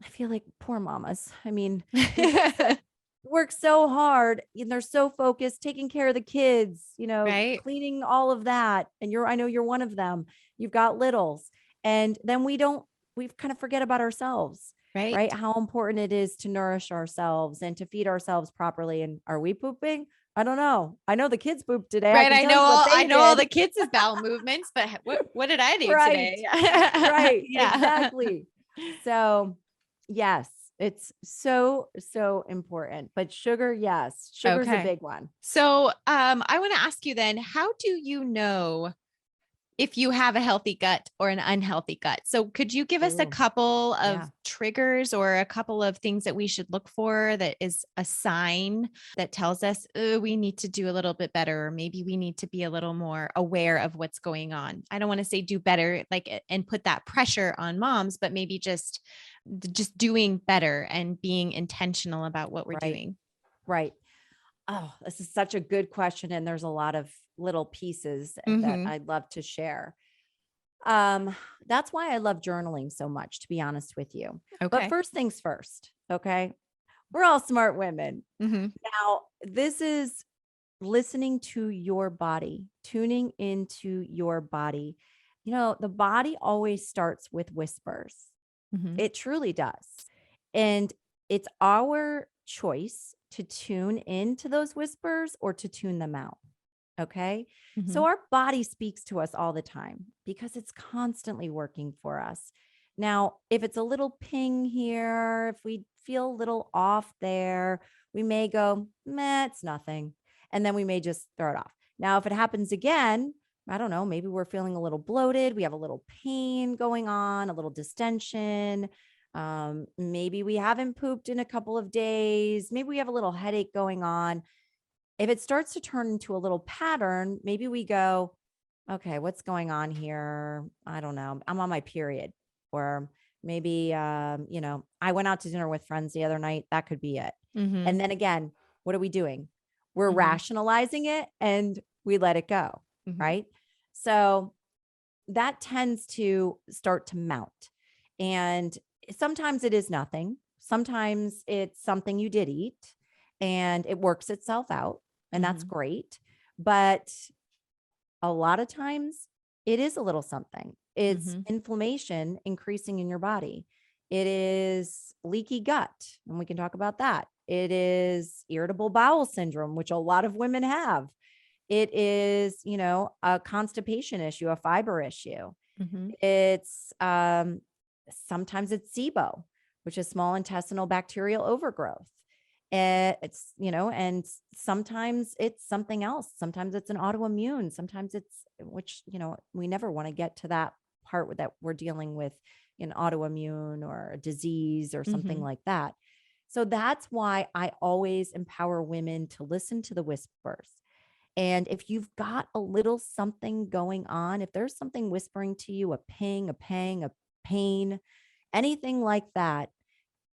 I feel like poor mamas. I mean, they work so hard and they're so focused, taking care of the kids, Right. cleaning all of that. And I know you're one of them. You've got littles. And then we kind of forget about ourselves, Right. right? How important it is to nourish ourselves and to feed ourselves properly. And are we pooping? I don't know. I know the kids pooped today. I Right. can tell you what I they know all the did. kids' bowel movements, but what did I do Right. today? Right. Yeah. Exactly. So, yes, it's so, so important. But sugar, yes, sugar's a Okay. big one. So, I want to ask you then, how do you know if you have a healthy gut or an unhealthy gut? So could you give us a Ooh, couple of yeah. triggers or a couple of things that we should look for that is a sign that tells us, oh, we need to do a little bit better, or maybe we need to be a little more aware of what's going on? I don't want to say do better, like, and put that pressure on moms, but maybe just doing better and being intentional about what we're Right. doing. Right. Oh, this is such a good question. And there's a lot of little pieces that Mm-hmm. I'd love to share. Um, that's why I love journaling so much, to be honest with you. But Okay. first things first, okay? We're all smart women. Mm-hmm. Now, this is listening to your body, tuning into your body. the body always starts with whispers. Mhm. It truly does. And it's our choice to tune into those whispers or to tune them out. Okay. So Mhm. our body speaks to us all the time because it's constantly working for us. Now, if it's a little ping here, if we feel a little off there, we may go, meh, it's nothing. And then we may just throw it off. Now, if it happens again, I don't know, maybe we're feeling a little bloated. We have a little pain going on, a little distension. Maybe we haven't pooped in a couple of days. Maybe we have a little headache going on. If it starts to turn into a little pattern, maybe we go, okay, what's going on here? I don't know. I'm on my period. Or maybe, I went out to dinner with friends the other night. That could be it. Mhm. And then again, what are we doing? We're Mhm. rationalizing it and we let it go. Mhm. Right. So that tends to start to mount. And sometimes it is nothing. Sometimes it's something you did eat and it works itself out. And that's Mhm. great. But a lot of times it is a little something. It's Mhm. inflammation increasing in your body. It is leaky gut, and we can talk about that. It is irritable bowel syndrome, which a lot of women have. It is, a constipation issue, a fiber issue. Mhm. It's sometimes it's SIBO, which is small intestinal bacterial overgrowth. And sometimes it's something else. Sometimes it's an autoimmune. Sometimes it's, which, we never want to get to that part that we're dealing with an autoimmune or a disease or something Mhm. like that. So that's why I always empower women to listen to the whispers. And if you've got a little something going on, if there's something whispering to you, a ping, a pang, a pain, anything like that,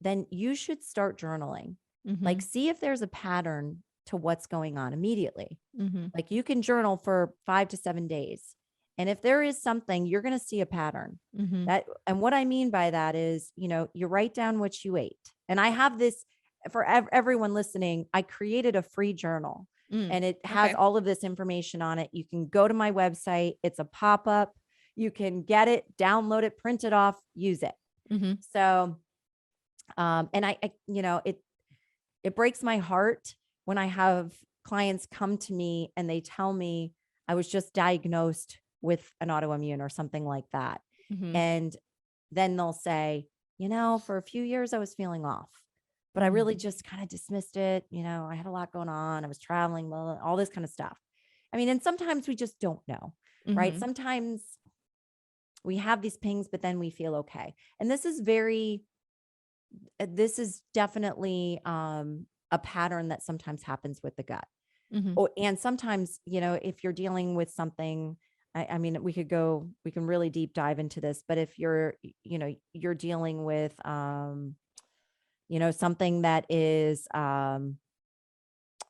then you should start journaling. Like, Mhm. see if there's a pattern to what's going on immediately. Mhm. Like, you can journal for 5 to 7 days. And if there is something, you're going to see a pattern. Mhm. And what I mean by that is, you write down what you ate. And I have this for everyone listening. I created a free journal Mm. and it has Okay. all of this information on it. You can go to my website. It's a pop-up. You can get it, download it, print it off, use it. Mhm. So, and it breaks my heart when I have clients come to me and they tell me I was just diagnosed with an autoimmune or something like that. Mhm. And then they'll say, for a few years I was feeling off, but I really Mhm. just kind of dismissed it. I had a lot going on. I was traveling, all this kind of stuff. I mean, and sometimes we just don't know, right? Mhm. Sometimes we have these pings, but then we feel okay. And this is definitely a pattern that sometimes happens with the gut. Mhm. Oh, and sometimes, if you're dealing with something, I mean, we can really deep dive into this, but if you're dealing with, something that is,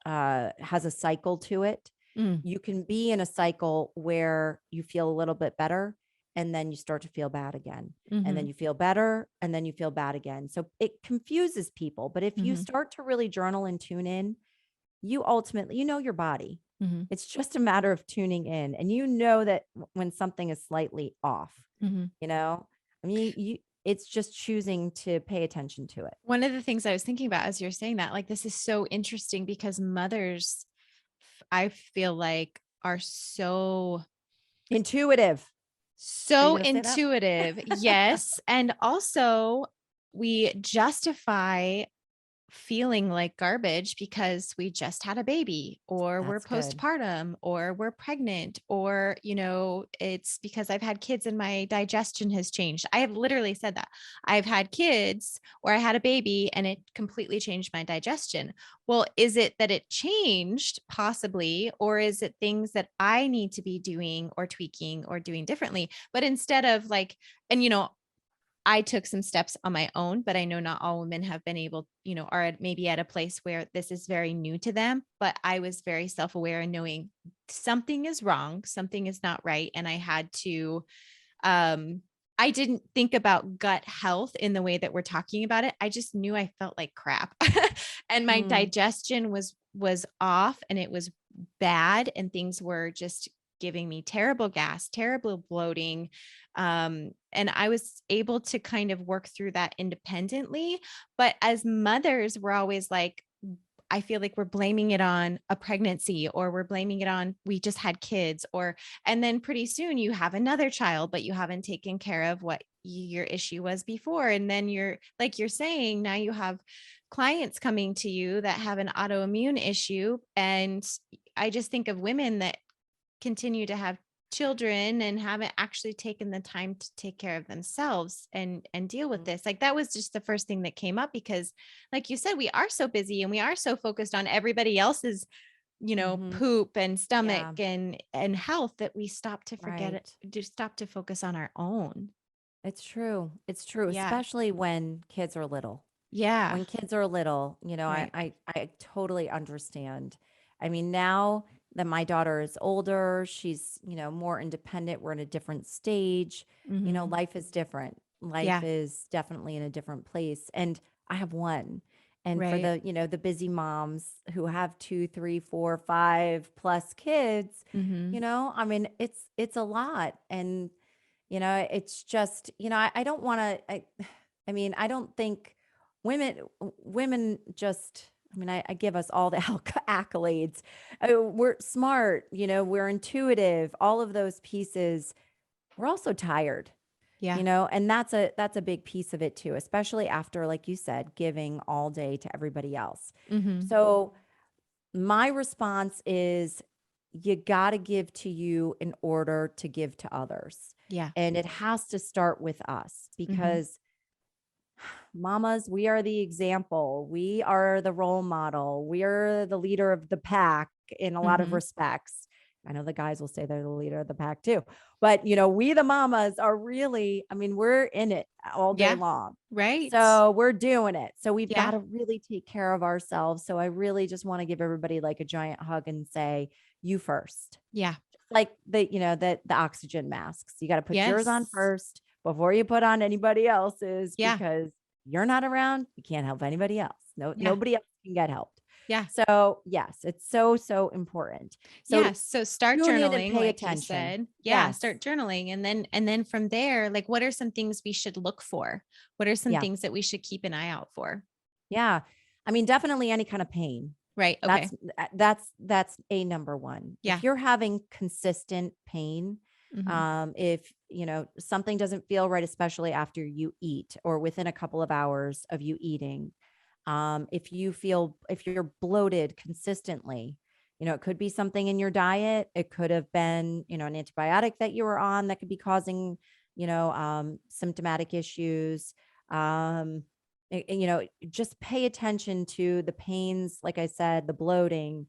has a cycle to it, Mm. you can be in a cycle where you feel a little bit better and then you start to feel bad again. And then Mhm. you feel better and then you feel bad again. So it confuses people. But if you Mhm. start to really journal and tune in, you ultimately, your body. Mhm. It's just a matter of tuning in. And you know that when something is slightly off, Mhm. you know, I mean, it's just choosing to pay attention to it. One of the things I was thinking about as you're saying that, like, this is so interesting because mothers, I feel like, are Intuitive. Are you so going to say that? intuitive. Yes. And also, we justify feeling like garbage because we just had a baby or we're That's good. postpartum or we're pregnant or it's because I've had kids and my digestion has changed. I have literally said that. I've had kids or I had a baby and it completely changed my digestion. Well, is it that it changed possibly, or is it things that I need to be doing or tweaking or doing differently? But instead of like, and I took some steps on my own, but I know not all women have been able, are maybe at a place where this is very new to them. But I was very self aware and knowing something is wrong, something is not right. And I had to, um, I didn't think about gut health in the way that we're talking about it. I just knew I felt like crap and my Mm, digestion was off and it was bad and things were just giving me terrible gas, terrible bloating. And I was able to kind of work through that independently. But as mothers, we're always like, I feel like we're blaming it on a pregnancy, or we're blaming it on we just had kids, or and then pretty soon you have another child, but you haven't taken care of what your issue was before. And then you're like you're saying, now you have clients coming to you that have an autoimmune issue. And I just think of women that continue to have children and haven't actually taken the time to take care of themselves and deal with this. Like that was just the first thing that came up, because like you said, we are so busy and we are so focused on everybody else's, Mm-hmm. poop and stomach Yeah. and health, that we stop to forget it, Right. just stop to focus on our own. It's true. It's true, Yeah. especially when kids are little. Yeah. When kids are little, Right. I totally understand. I mean, now that my daughter is older, she's, more independent. We're in a different stage. Mm-hmm. Life is different. Life Yeah. is definitely in a different place. And I have one. And for Right. the busy moms who have 2, 3, 4, 5+ kids, Mm-hmm. I mean, it's a lot. And, it's just, I don't want to, I mean, I don't think women just, I mean, I give us all the accolades. We're smart, we're intuitive, all of those pieces. We're also tired, Yeah. and that's a big piece of it too, especially after, like you said, giving all day to everybody else. Mm-hmm. So my response is, you got to give to you in order to give to others. Yeah. And it has to start with us, Mm-hmm. because mamas, we are the example. We are the role model. We are the leader of the pack in a lot of Mm-hmm. respects. I know the guys will say they're the leader of the pack too, but we, the mamas, are really, I mean, we're in it all day Yeah. long. Right. So we're doing it. So we've got Yeah. to really take care of ourselves. So I really just want to give everybody like a giant hug and say, you first. Yeah. Like the oxygen masks. You got to put yours on Yes. first before you put on anybody else's, Yeah. because you're not around, you can't help anybody else. No, Yeah. nobody else can get helped. Yeah. So yes, it's so, so important. Yeah. So So start tune in and journaling, pay like you attention. said. Yeah. Yes. Start journaling. And then from there, like, what are some things we should look for? What are some Yeah. things that we should keep an eye out for? Yeah. I mean, definitely any kind of pain. Right. That's Okay. that's a number one. Yeah. If you're having consistent pain, Mm-hmm. if something doesn't feel right, especially after you eat or within a couple of hours of you eating, if you're bloated consistently, it could be something in your diet. It could have been, an antibiotic that you were on that could be causing, symptomatic issues. Um, just pay attention to the pains, like I said, the bloating.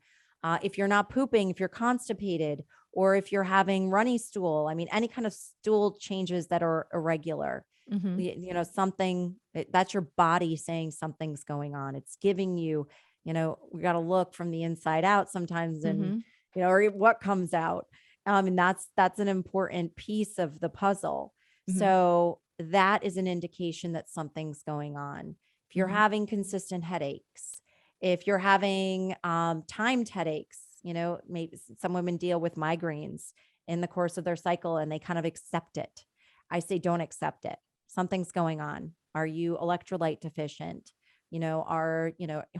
If you're not pooping, if you're constipated, or if you're having runny stool, I mean, any kind of stool changes that are irregular, Mm-hmm. something that's your body saying something's going on. It's giving you, we got to look from the inside out sometimes, and, Mm-hmm. or what comes out. And that's an important piece of the puzzle. Mm-hmm. So that is an indication that something's going on. If you're Mm-hmm. having consistent headaches, if you're having timed headaches, maybe some women deal with migraines in the course of their cycle and they kind of accept it. I say, don't accept it. Something's going on. Are you electrolyte deficient? Are,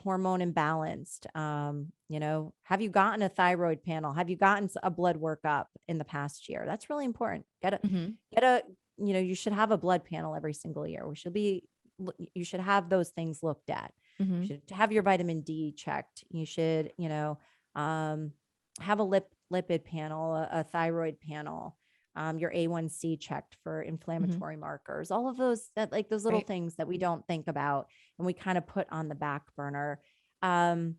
hormone imbalanced? Have you gotten a thyroid panel? Have you gotten a blood workup in the past year? That's really important. Mm-hmm. Get a, you should have a blood panel every single year. You should have those things looked at. Mm-hmm. You should have your vitamin D checked. You should, um, have a lipid panel, a thyroid panel, your A1C checked for Mm-hmm. inflammatory markers, all of those, that like those little Right. things that we don't think about and we kind of put on the back burner. Um,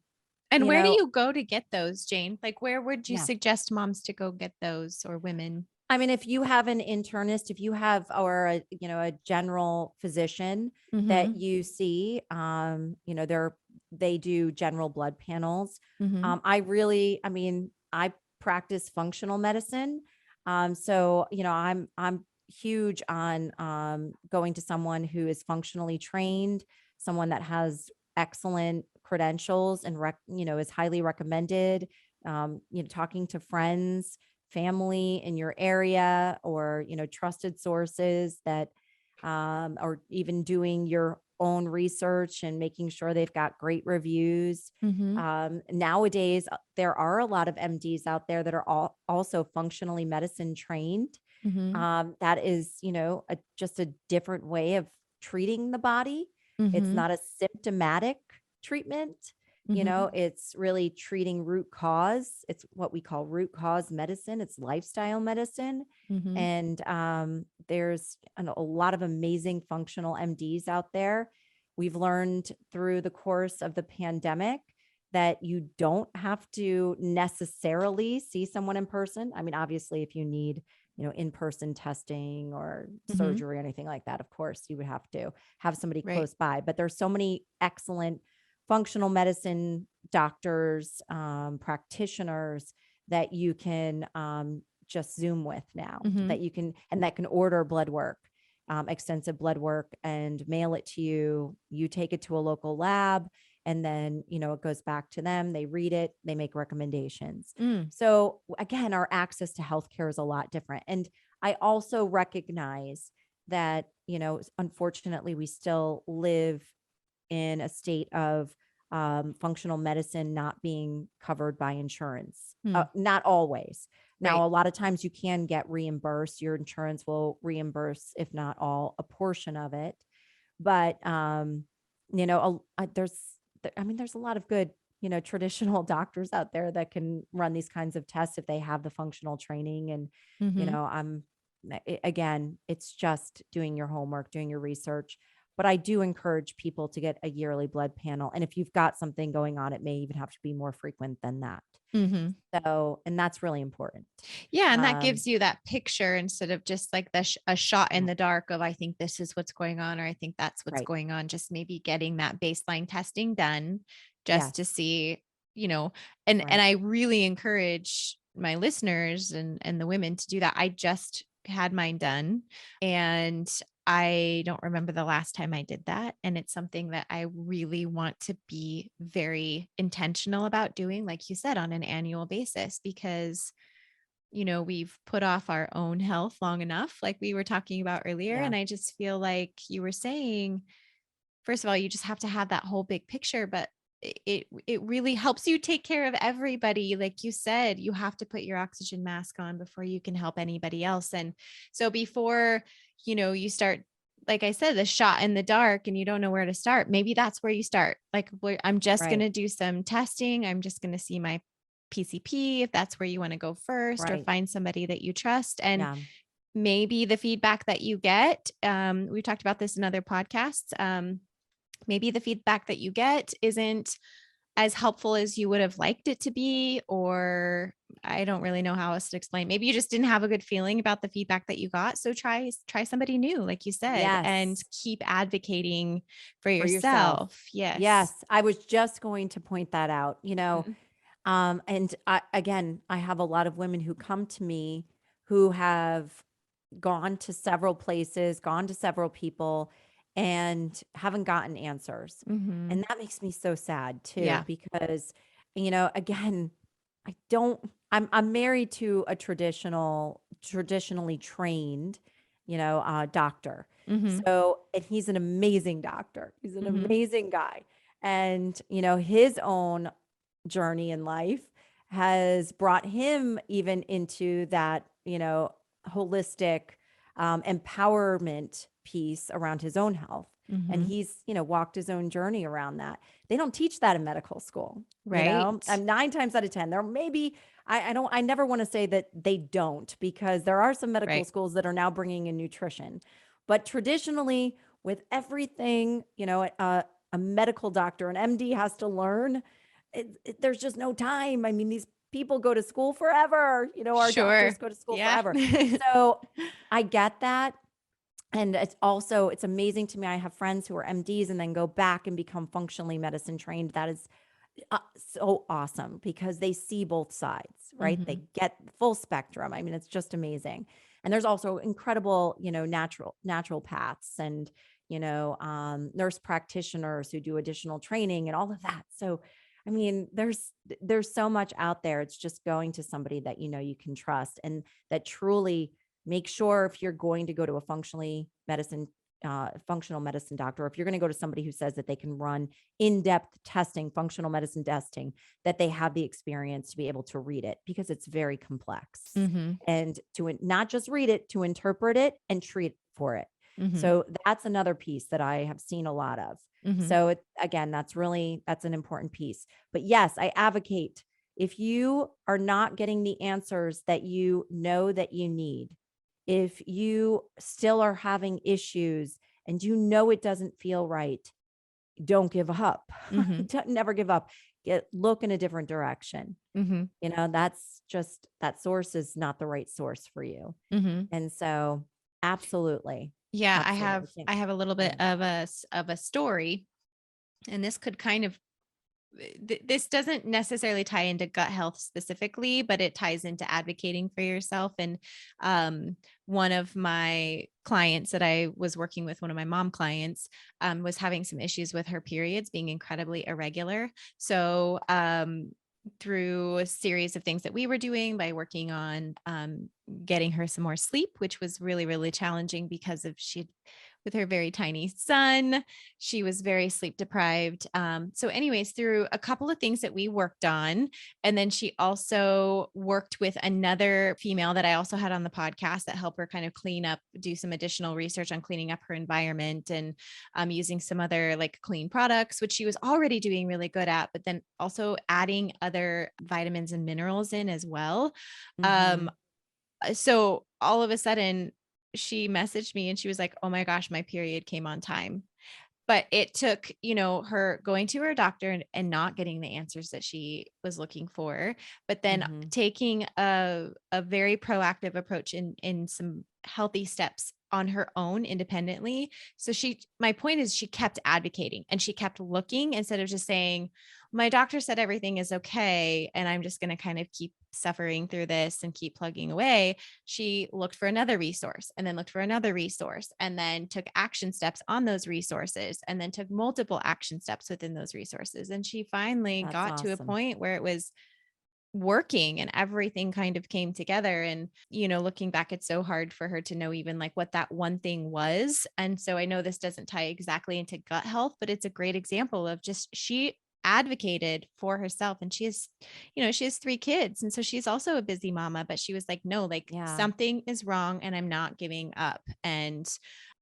And you where do know, you go to get those, Jane? Like, where would you yeah. suggest moms to go get those, or women? I mean, if you have an internist, if you have, or a general physician that Mm-hmm. you see, they do general blood panels. Mm-hmm. I mean, I practice functional medicine. So, I'm huge on going to someone who is functionally trained, someone that has excellent credentials and is highly recommended. Talking to friends, family in your area or, trusted sources that, or even doing your own research and making sure they've got great reviews. Mm-hmm. Nowadays, there are a lot of MDs out there that are also functionally medicine trained. Mm-hmm. That is, just a different way of treating the body. It's Mm-hmm. not a symptomatic treatment. Mm-hmm. It's really treating root cause. It's what we call root cause medicine. It's lifestyle medicine. Mm-hmm. And there's a lot of amazing functional MDs out there. We've learned through the course of the pandemic that you don't have to necessarily see someone in person. I mean, obviously, if you need, in-person testing or Mm-hmm. surgery or anything like that, of course, you would have to have somebody Right. close by. But there's so many excellent functional medicine doctors, practitioners that you can just Zoom with now, Mm-hmm. that can order blood work, extensive blood work, and mail it to you. You take it to a local lab, and then, it goes back to them. They read it, they make recommendations. Mm. So again, our access to healthcare is a lot different. And I also recognize that, unfortunately, we still live in a state of functional medicine not being covered by insurance. Mm. Not always. Right. Now, a lot of times you can get reimbursed. Your insurance will reimburse, if not all, a portion of it. But, there's a lot of good, traditional doctors out there that can run these kinds of tests if they have the functional training. And, Mm-hmm. again, it's just doing your homework, doing your research. But I do encourage people to get a yearly blood panel. And if you've got something going on, it may even have to be more frequent than that. Mm-hmm. So, and that's really important. Yeah. And that Um, gives you that picture instead of just like a shot in yeah, the dark of, I think this is what's going on, or I think that's what's right. going on. Just maybe getting that baseline testing done just to Yes. see, and Right. I really encourage my listeners and the women to do that. I just had mine done and I don't remember the last time I did that. And it's something that I really want to be very intentional about doing, like you said, on an annual basis, because we've put off our own health long enough, like we were talking about earlier. Yeah. And I just feel like you were saying, first of all, you just have to have that whole big picture, but it really helps you take care of everybody. Like you said, you have to put your oxygen mask on before you can help anybody else. And so before, you start, like I said, the shot in the dark and you don't know where to start, maybe that's where you start. Like, I'm just going Right. to do some testing. I'm just going to see my PCP if that's where you want to go first, or Right. find somebody that you trust. And Yeah. maybe the feedback that you get, we've talked about this in other podcasts. Maybe the feedback that you get isn't as helpful as you would have liked it to be, or I don't really know how else to explain. Maybe you just didn't have a good feeling about the feedback that you got. So try somebody new, like you said, and Yes. keep advocating for For yourself. yourself. Yes. Yes. I was just going to point that out, Mhm. and again, I have a lot of women who come to me who have gone to several places, gone to several people, and haven't gotten answers. Mhm. And that makes me so sad too, Yeah. because, again, I'm married to a traditionally trained, doctor. Mhm. So, and he's an amazing doctor. He's an Mhm. amazing guy. And, his own journey in life has brought him even into that, holistic empowerment piece around his own health. And Mhm. he's, walked his own journey around that. They don't teach that in medical school, Right. and 9 times out of 10, there may be, I never want to say that they don't, because there are some medical Right. schools that are now bringing in nutrition. But traditionally, with everything, a medical doctor, an MD has to learn, there's just no time. I mean, these people go to school forever. Our doctors Sure. go to school Yeah. forever. So I get that. And it's amazing to me. I have friends who are MDs and then go back and become functionally medicine trained. That is so awesome, because they see both sides, right? Mhm. They get the full spectrum. I mean, it's just amazing. And there's also incredible, natural paths, and, nurse practitioners who do additional training and all of that. So I mean, there's so much out there. It's just going to somebody that, you can trust, and that truly make sure, if you're going to go to a functional medicine doctor, or if you're going to go to somebody who says that they can run in-depth testing, functional medicine testing, that they have the experience to be able to read it, because it's very complex, Mm-hmm. and to not just read it, to interpret it and treat for it. Mm-hmm. So that's another piece that I have seen a lot of. Mm-hmm. So again, that's an important piece. But yes, I advocate, if you are not getting the answers that you know that you need, if you still are having issues and it doesn't feel right, don't give up. Mm-hmm. Never give up. Look in a different direction. Mm-hmm. That's just, that source is not the right source for you. Mm-hmm. And so absolutely. Yeah, Absolutely. I have a little bit of a story, and this could kind of this doesn't necessarily tie into gut health specifically, but it ties into advocating for yourself. And one of my clients that I was working with, one of my mom clients, was having some issues with her periods being incredibly irregular. So through a series of things that we were doing, by working on getting her some more sleep, which was really, really challenging because with her very tiny son, she was very sleep deprived. So anyways, through a couple of things that we worked on, and then she also worked with another female that I also had on the podcast that helped her kind of do some additional research on cleaning up her environment, and using some other like clean products, which she was already doing really good at, but then also adding other vitamins and minerals in as well. Mm-hmm. So all of a sudden she messaged me and she was like, "Oh my gosh, my period came on time." But it took, her going to her doctor and not getting the answers that she was looking for, but then Mm-hmm. taking a very proactive approach in some healthy steps on her own independently. So my point is, she kept advocating and she kept looking, instead of just saying, "My doctor said everything is okay, and I'm just going to kind of keep suffering through this and keep plugging away." She looked for another resource, and then looked for another resource, and then took action steps on those resources, and then took multiple action steps within those resources. And she finally That's got to a awesome. point where it was working and everything kind of came together. And, looking back, it's so hard for her to know even like what that one thing was. And so I know this doesn't tie exactly into gut health, but it's a great example of just, she advocated for herself, and she has 3 kids. And so she's also a busy mama, but she was like, "No, like Yeah. something is wrong and I'm not giving up." And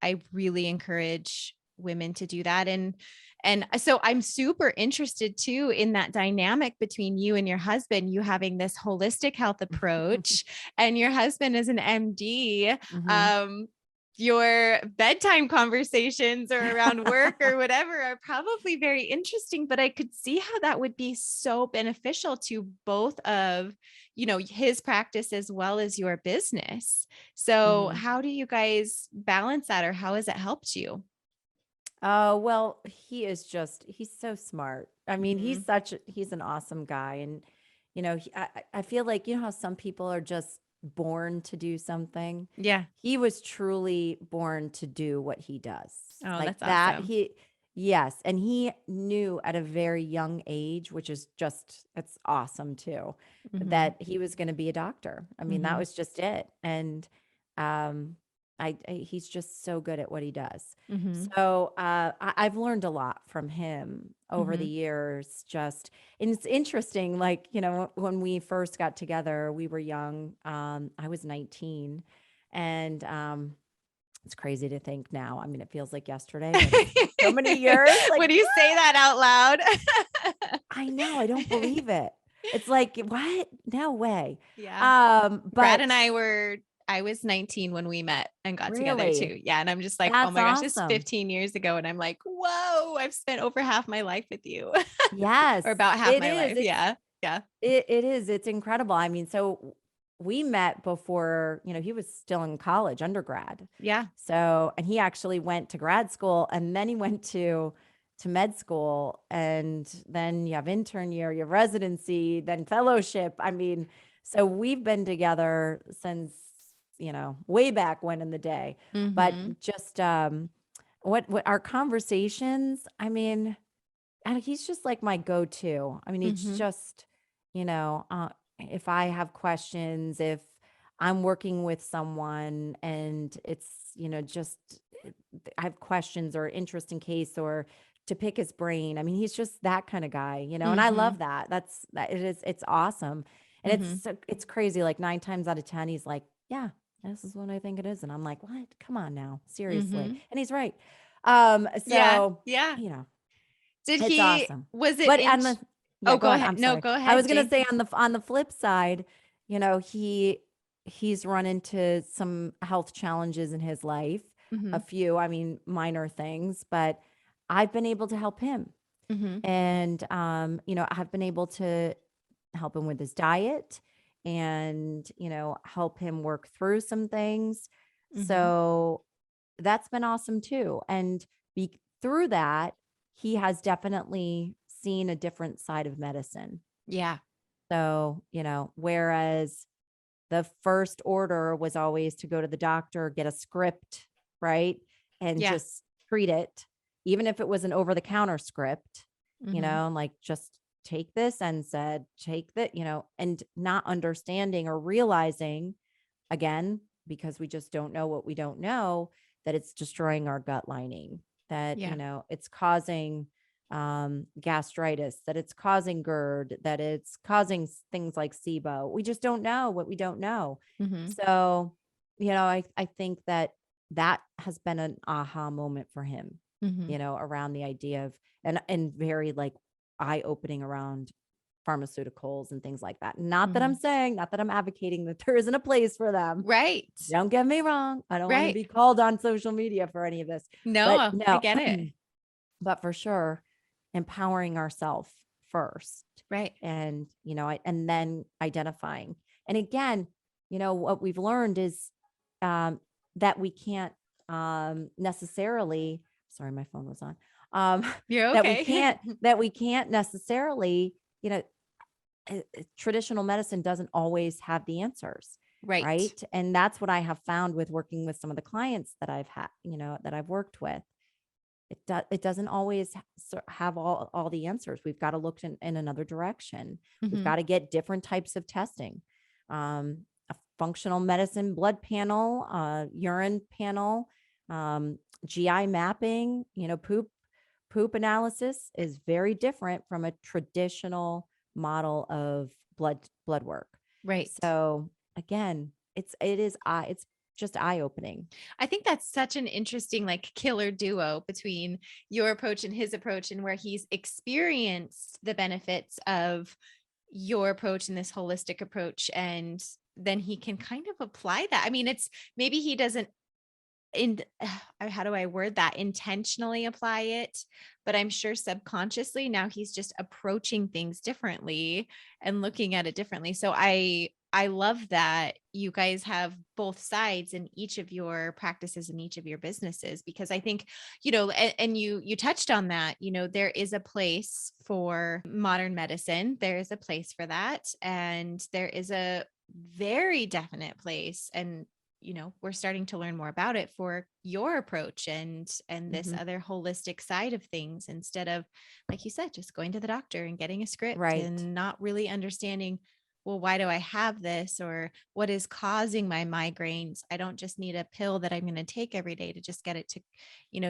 I really encourage women to do that. And so I'm super interested too in that dynamic between you and your husband, you having this holistic health approach, and your husband is an MD. Mm-hmm. Um, your bedtime conversations or around work or whatever are probably very interesting, but I could see how that would be so beneficial to both of, his practice as well as your business. So Mm-hmm. how do you guys balance that, or how has it helped you? Oh, well, he's so smart. I mean, Mhm. he's an awesome guy. And, I feel like, how some people are just born to do something. Yeah. He was truly born to do what he does. Oh, Like that's that. awesome. Yes. And he knew at a very young age, which is it's awesome too, Mhm. that he was going to be a doctor. I mean, that Mhm. was just it. And, um, he's just so good at what he does. Mhm. So I've learned a lot from him over the Mhm. years. And it's interesting, like, when we first got together, we were young. I was 19, and it's crazy to think now. I mean, it feels like yesterday, but it's been so many years. Like, When you say that out loud. I know, I don't believe it. It's like, what? No way. Yeah. Brad and But I was 19 when we met and got together really, too. Yeah. And I'm just like, "Oh that's my gosh, this is awesome. 15 years ago." And I'm like, "Whoa, I've spent over half my life with you." Yes, Or about half it my is. life. Yeah. Yeah. It is. It's incredible. I mean, so we met before, he was still in college, undergrad. Yeah. So, and he actually went to grad school, and then he went to med school, and then you have intern year, you have residency, then fellowship. I mean, so we've been together since, way back when in the day. Mhm. But just what our conversations, I mean, And he's just like my go-to. I mean, it's Mhm. just, if I have questions, if I'm working with someone and it's, just I have questions or interest in case or to pick his brain. I mean, he's just that kind of guy, and I Mhm. love that. It's awesome. And Mhm. it's crazy. Like 9 times out of 10, he's like, yeah, this is what I think it is. And I'm like, what? Come on now. Seriously. Mhm. And he's right. Yeah. So, Yeah. you know, Did it's he awesome. was it But in on the yeah, Oh, go go on. ahead. I'm No, sorry. go I was ahead, gonna Jane. say on the flip side, he's run into some health challenges in his life, a Mhm. few, I mean, minor things, but I've been able to help him. Mhm. And I've been able to help him with his diet and, help him work through some things. Mhm. So that's been awesome too. And through that, he has definitely seen a different side of medicine. Yeah. So, whereas the first order was always to go to the doctor, get a script, right? And Yeah. just treat it, even if it was an over the counter script, Mhm. and like just take this and said, take that, and not understanding or realizing again, because we just don't know what we don't know, that it's destroying our gut lining, that, Yeah. it's causing gastritis, that it's causing GERD, that it's causing things like SIBO. We just don't know what we don't know. Mhm. So, I think that has been an aha moment for him, Mhm. around the idea of, and very like eye opening around pharmaceuticals and things like that. Mhm. Not that I'm advocating that there isn't a place for them. Right. Don't get me wrong. I don't want to Right. be called on social media for any of this, but No, I no, get it. but for sure, empowering ourselves first Right. and, and then identifying. And again, what we've learned is um, that we can't necessarily, sorry, my phone was on, You're okay. that we can't necessarily, you know, traditional medicine doesn't always have the answers, Right. right? And that's what I have found with working with some of the clients that I've had, that I've worked with. It doesn't always have all the answers. We've got to look in another direction. We've Mhm. got to get different types of testing. A functional medicine blood panel, urine panel, um, GI mapping, poop analysis is very different from a traditional model of blood work. Right. So again, it's just eye opening. I think that's such an interesting like killer duo between your approach and his approach and where he's experienced the benefits of your approach and this holistic approach and then he can kind of apply that. I mean, it's maybe he doesn't in how do I word that? Intentionally apply it, but I'm sure subconsciously now he's just approaching things differently and looking at it differently. So I love that you guys have both sides in each of your practices in each of your businesses because I think, and you touched on that, there is a place for modern medicine. There is a place for that and there is a very definite place and we're starting to learn more about it for your approach and this Mhm. other holistic side of things instead of like you said just going to the doctor and getting a script Right. and not really understanding well why do I have this or what is causing my migraines. I don't just need a pill that I'm going to take every day to just get it to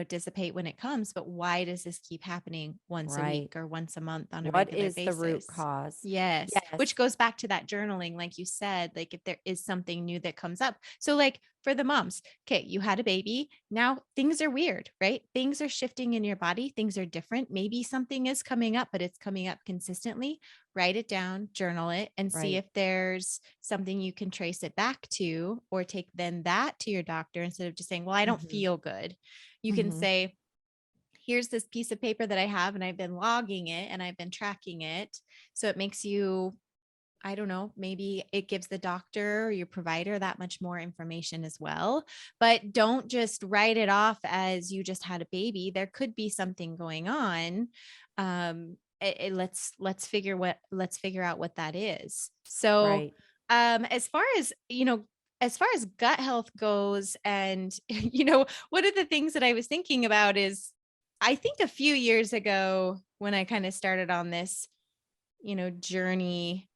dissipate when it comes, but why does this keep happening once a week Right. or once a month on a What regular is the root basis? cause? Yes, which Yes. goes back to that journaling, like you said, like if there is something new that comes up. So, like for the moms, okay, you had a baby. Now things are weird, right? Things are shifting in your body. Things are different. Maybe something is coming up, but it's coming up consistently. Write it down, journal it, and see Right. if there's something you can trace it back to, or take then that to your doctor instead of just saying, well, I don't Mhm. feel good. You can Mhm. say, here's this piece of paper that I have, and I've been logging it and I've been tracking it. So it makes you I don't know, maybe it gives the doctor or your provider that much more information as well. But don't just write it off as you just had a baby. There could be something going on. Let's figure out what that is. So Right. as far as as far as gut health goes, and one of the things that I was thinking about is I think a few years ago when I kind of started on this, journey,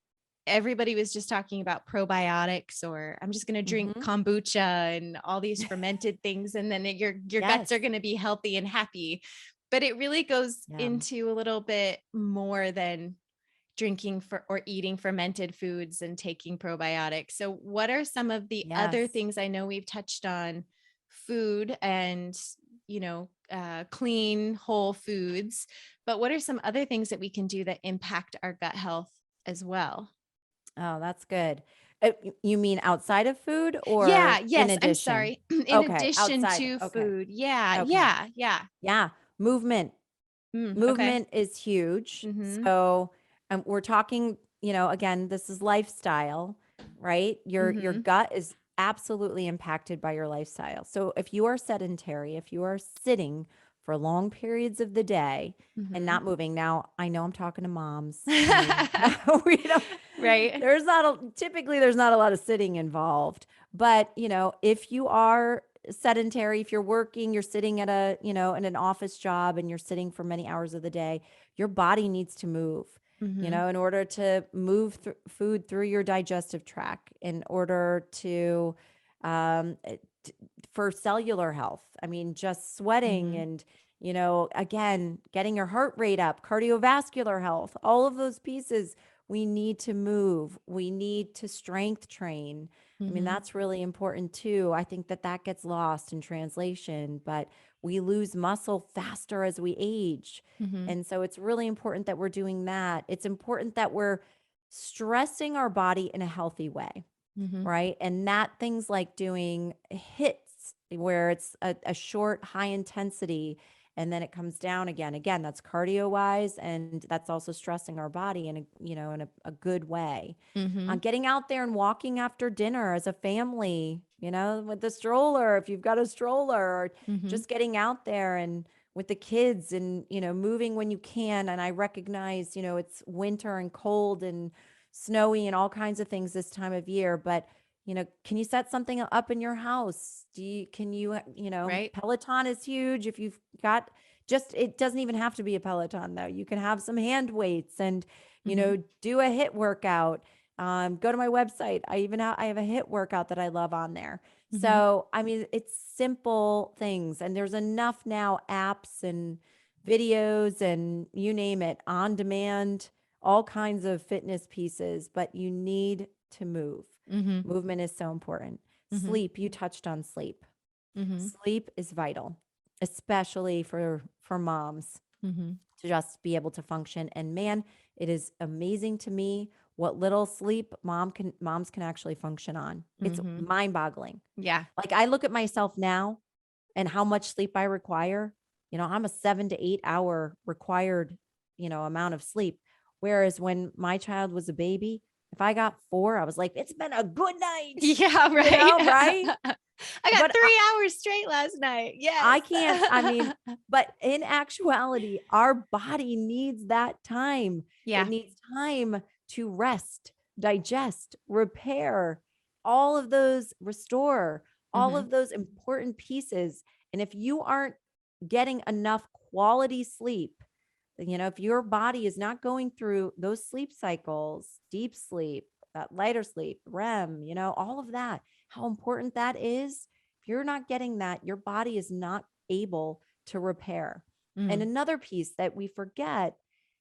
everybody was just talking about probiotics, or I'm just going to drink Mhm. kombucha and all these fermented things. And then your guts are Yes. going to be healthy and happy. But it really goes Yeah. into a little bit more than drinking or eating fermented foods and taking probiotics. So what are some of the other Yes. things? I know we've touched on food and, clean whole foods, but what are some other things that we can do that impact our gut health as well? Oh, that's good. You mean outside of food Yeah, or in yes, I'm addition? sorry. In Okay, addition outside. to Okay. food. Yeah, Okay. yeah, yeah. Yeah. Movement. Okay. Movement is huge. Mhm. So, we're talking, again, this is lifestyle, right? Your Mhm. gut is absolutely impacted by your lifestyle. So, if you are sedentary, if you are sitting for long periods of the day and Mhm. not moving, now I know I'm talking to moms. I mean, we don't. Right. Typically there's not a lot of sitting involved, but if you are sedentary, if you're working, you're sitting at in an office job and you're sitting for many hours of the day, your body needs to move, Mhm. in order to move food through your digestive tract, in order to, um, eh, t- for cellular health. I mean, just sweating Mhm. and, again, getting your heart rate up, cardiovascular health, all of those pieces. We need to move. We need to strength train. I mean, Mhm. that's really important too. I think that gets lost in translation, but we lose muscle faster as we age. Mhm. And so it's really important that we're doing that. It's important that we're stressing our body in a healthy way, Mhm. right? And not things like doing hits where it's a short, high intensity and then it comes down again. Again, that's cardio wise, and that's also stressing our body in a good way. Mhm. Getting out there and walking after dinner as a family, with the stroller, if you've got a stroller, or Mhm. just getting out there and with the kids and, moving when you can. And I recognize, it's winter and cold and snowy and all kinds of things this time of year, but can you set something up in your house? Can you, Right. Peloton is huge. If you've got it doesn't even have to be a Peloton though. You can have some hand weights and, Mhm. do a hit workout. Go to my website. I have a hit workout that I love on there. Mhm. So, I mean, it's simple things, and there's enough now apps and videos and you name it, on demand, all kinds of fitness pieces, but you need to move. Mhm. Movement is so important. Mhm. Sleep, you touched on sleep. Mhm. Sleep is vital, especially for moms Mhm. to just be able to function. And man, it is amazing to me what little sleep moms can actually function on. It's Mhm. mind-boggling. Yeah. Like I look at myself now and how much sleep I require. I'm a 7 to 8 hour required, amount of sleep. Whereas when my child was a baby, if I got 4, I was like, it's been a good night, Yeah, right. right? I got But 3 hours straight last night. Yes. I can't, I mean, but in actuality, our body needs that time. It Yeah. needs time to rest, digest, repair, all of those, restore, all Mhm. of those important pieces. And if you aren't getting enough quality sleep, if your body is not going through those sleep cycles, deep sleep, that lighter sleep, REM, all of that, how important that is. If you're not getting that, your body is not able to repair. And Mm. another piece that we forget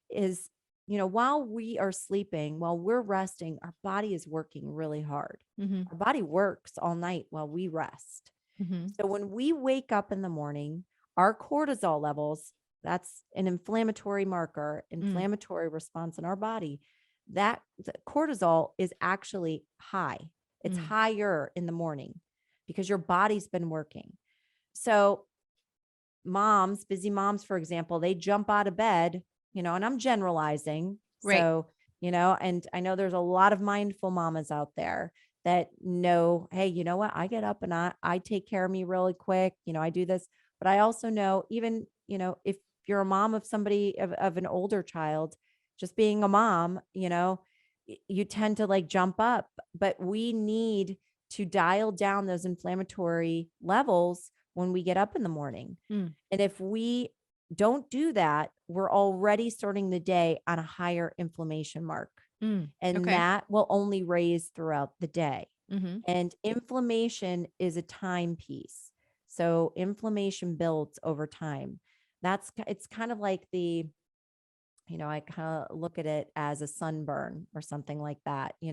is, while we are sleeping, while we're resting, our body is working really hard. Mhm. Our body works all night while we rest. Mhm. So when we wake up in the morning, our cortisol levels, that's an inflammatory marker, Mm. inflammatory response in our body, that the cortisol is actually high. It's Mm. higher in the morning because your body's been working. So moms, busy moms, for example, they jump out of bed, and I'm generalizing. Right. So, and I know there's a lot of mindful mamas out there that know, hey, you know what? I get up and I take care of me really quick. I do this, but I also know even, if you're a mom of somebody of an older child, just being a mom, you tend to like jump up, but we need to dial down those inflammatory levels when we get up in the morning. Mm. And if we don't do that, we're already starting the day on a higher inflammation mark. And Okay. that will only raise throughout the day. Mm-hmm. And inflammation is a timepiece. So inflammation builds over time. It's kind of like I kind of look at it as a sunburn or something like that. We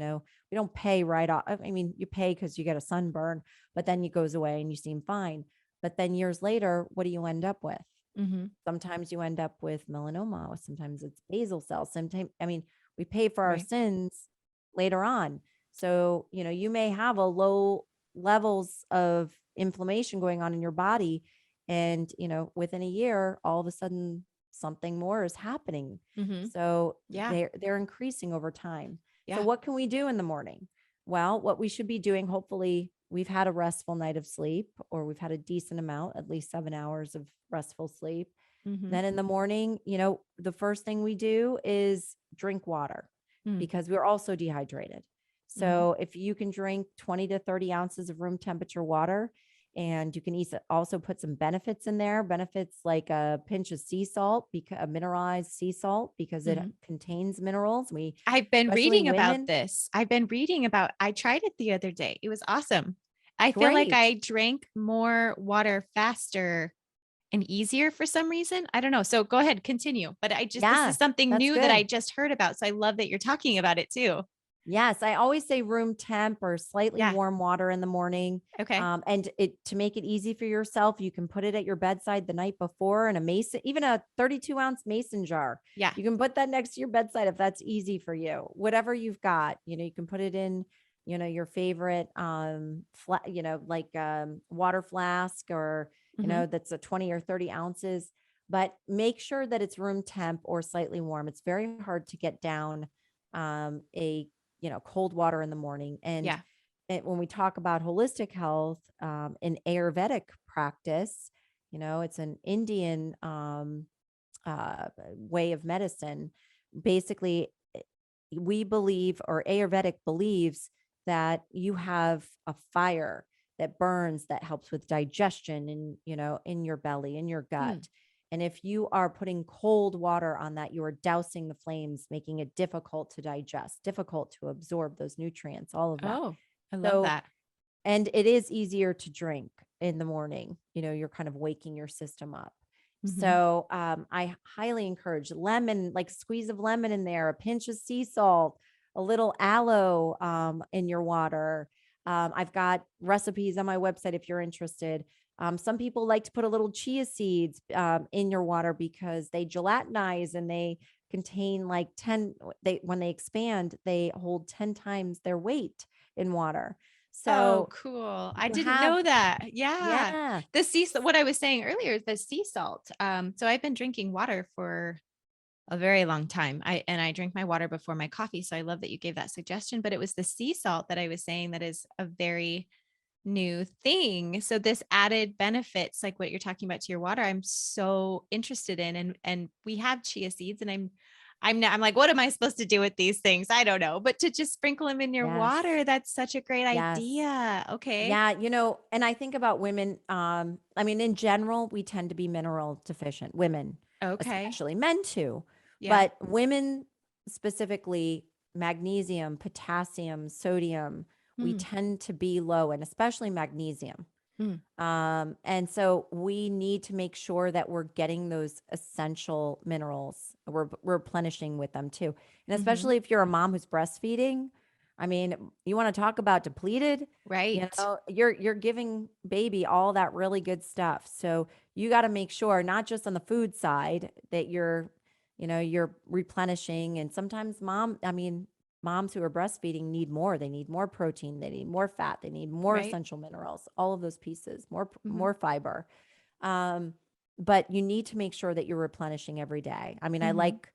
don't pay right off. I mean, you pay because you get a sunburn, but then it goes away and you seem fine. But then years later, what do you end up with? Mm-hmm. Sometimes you end up with melanoma. Sometimes it's basal cells. Sometimes, I mean, we pay for our Right. sins later on. So, you may have a low levels of inflammation going on in your body. And, within a year, all of a sudden something more is happening. Mm-hmm. So Yeah. they're increasing over time. So Yeah. what can we do in the morning? Well, what we should be doing, hopefully we've had a restful night of sleep, or we've had a decent amount, at least 7 hours of restful sleep. Mm-hmm. Then in the morning, the first thing we do is drink water because we're also dehydrated. Mm-hmm. So if you can drink 20 to 30 ounces of room temperature water, and you can also put some benefits in there, benefits like a pinch of sea salt, because a mineralized sea salt, because it Mm-hmm. contains minerals. I've been Especially reading about women, this. I tried it the other day. It was awesome. I feel like great. I drank more water faster and easier for some reason. I don't know. So go ahead, continue. But this Yeah, is something that's new that I good. just heard about. So I love that you're talking about it too. Yes, I always say room temp or slightly Yeah. warm water in the morning. Okay. And to make it easy for yourself, you can put it at your bedside the night before in a mason, even a 32-ounce mason jar. Yeah. You can put that next to your bedside if that's easy for you. Whatever you've got, you can put it in, your favorite water flask, or Mm-hmm. that's a 20 or 30 ounces. But make sure that it's room temp or slightly warm. It's very hard to get down a cold water in the morning. And Yeah. when we talk about holistic health, in Ayurvedic practice, it's an Indian way of medicine. Basically, we believe, or Ayurvedic believes, that you have a fire that burns, that helps with digestion in your belly, in your Hmm. gut. And if you are putting cold water on that, you are dousing the flames, making it difficult to digest, difficult to absorb those nutrients, all of that. Oh, I love So, that. and it is easier to drink in the morning. You're kind of waking your system up. Mm-hmm. So I highly encourage lemon, like squeeze of lemon in there, a pinch of sea salt, a little aloe in your water. I've got recipes on my website if you're interested. Some people like to put a little chia seeds in your water because they gelatinize, and they contain like 10, when they expand, they hold 10 times their weight in water. Oh, So cool. I you didn't have, know that. Yeah. yeah, The sea salt, what I was saying earlier, the sea salt. So I've been drinking water for a very long time. I drink my water before my coffee. So I love that you gave that suggestion. But it was the sea salt that I was saying that is a very new thing. So this added benefits, like what you're talking about to your water, I'm so interested in. And we have chia seeds, and I'm like, what am I supposed to do with these things? I don't know. But to just sprinkle them in your yes, water, that's such a great yes. idea. Okay. Yeah, and I think about women, I mean, in general, we tend to be mineral deficient, women, Okay. especially, men too, Yeah. but women specifically, magnesium, potassium, sodium, we Mm, tend to be low, and especially magnesium. mm, And so we need to make sure that we're getting those essential minerals, we're replenishing with them too. And mm-hmm. especially if you're a mom who's breastfeeding, I mean, you want to talk about depleted, Right. you're giving baby all that really good stuff. So you got to make sure, not just on the food side, that you're replenishing. And sometimes moms who are breastfeeding need more. They need more protein, they need more fat, they need more Right. essential minerals, all of those pieces, more Mm-hmm. more fiber. Um, but you need to make sure that you're replenishing every day. I mean, I Mm-hmm. like,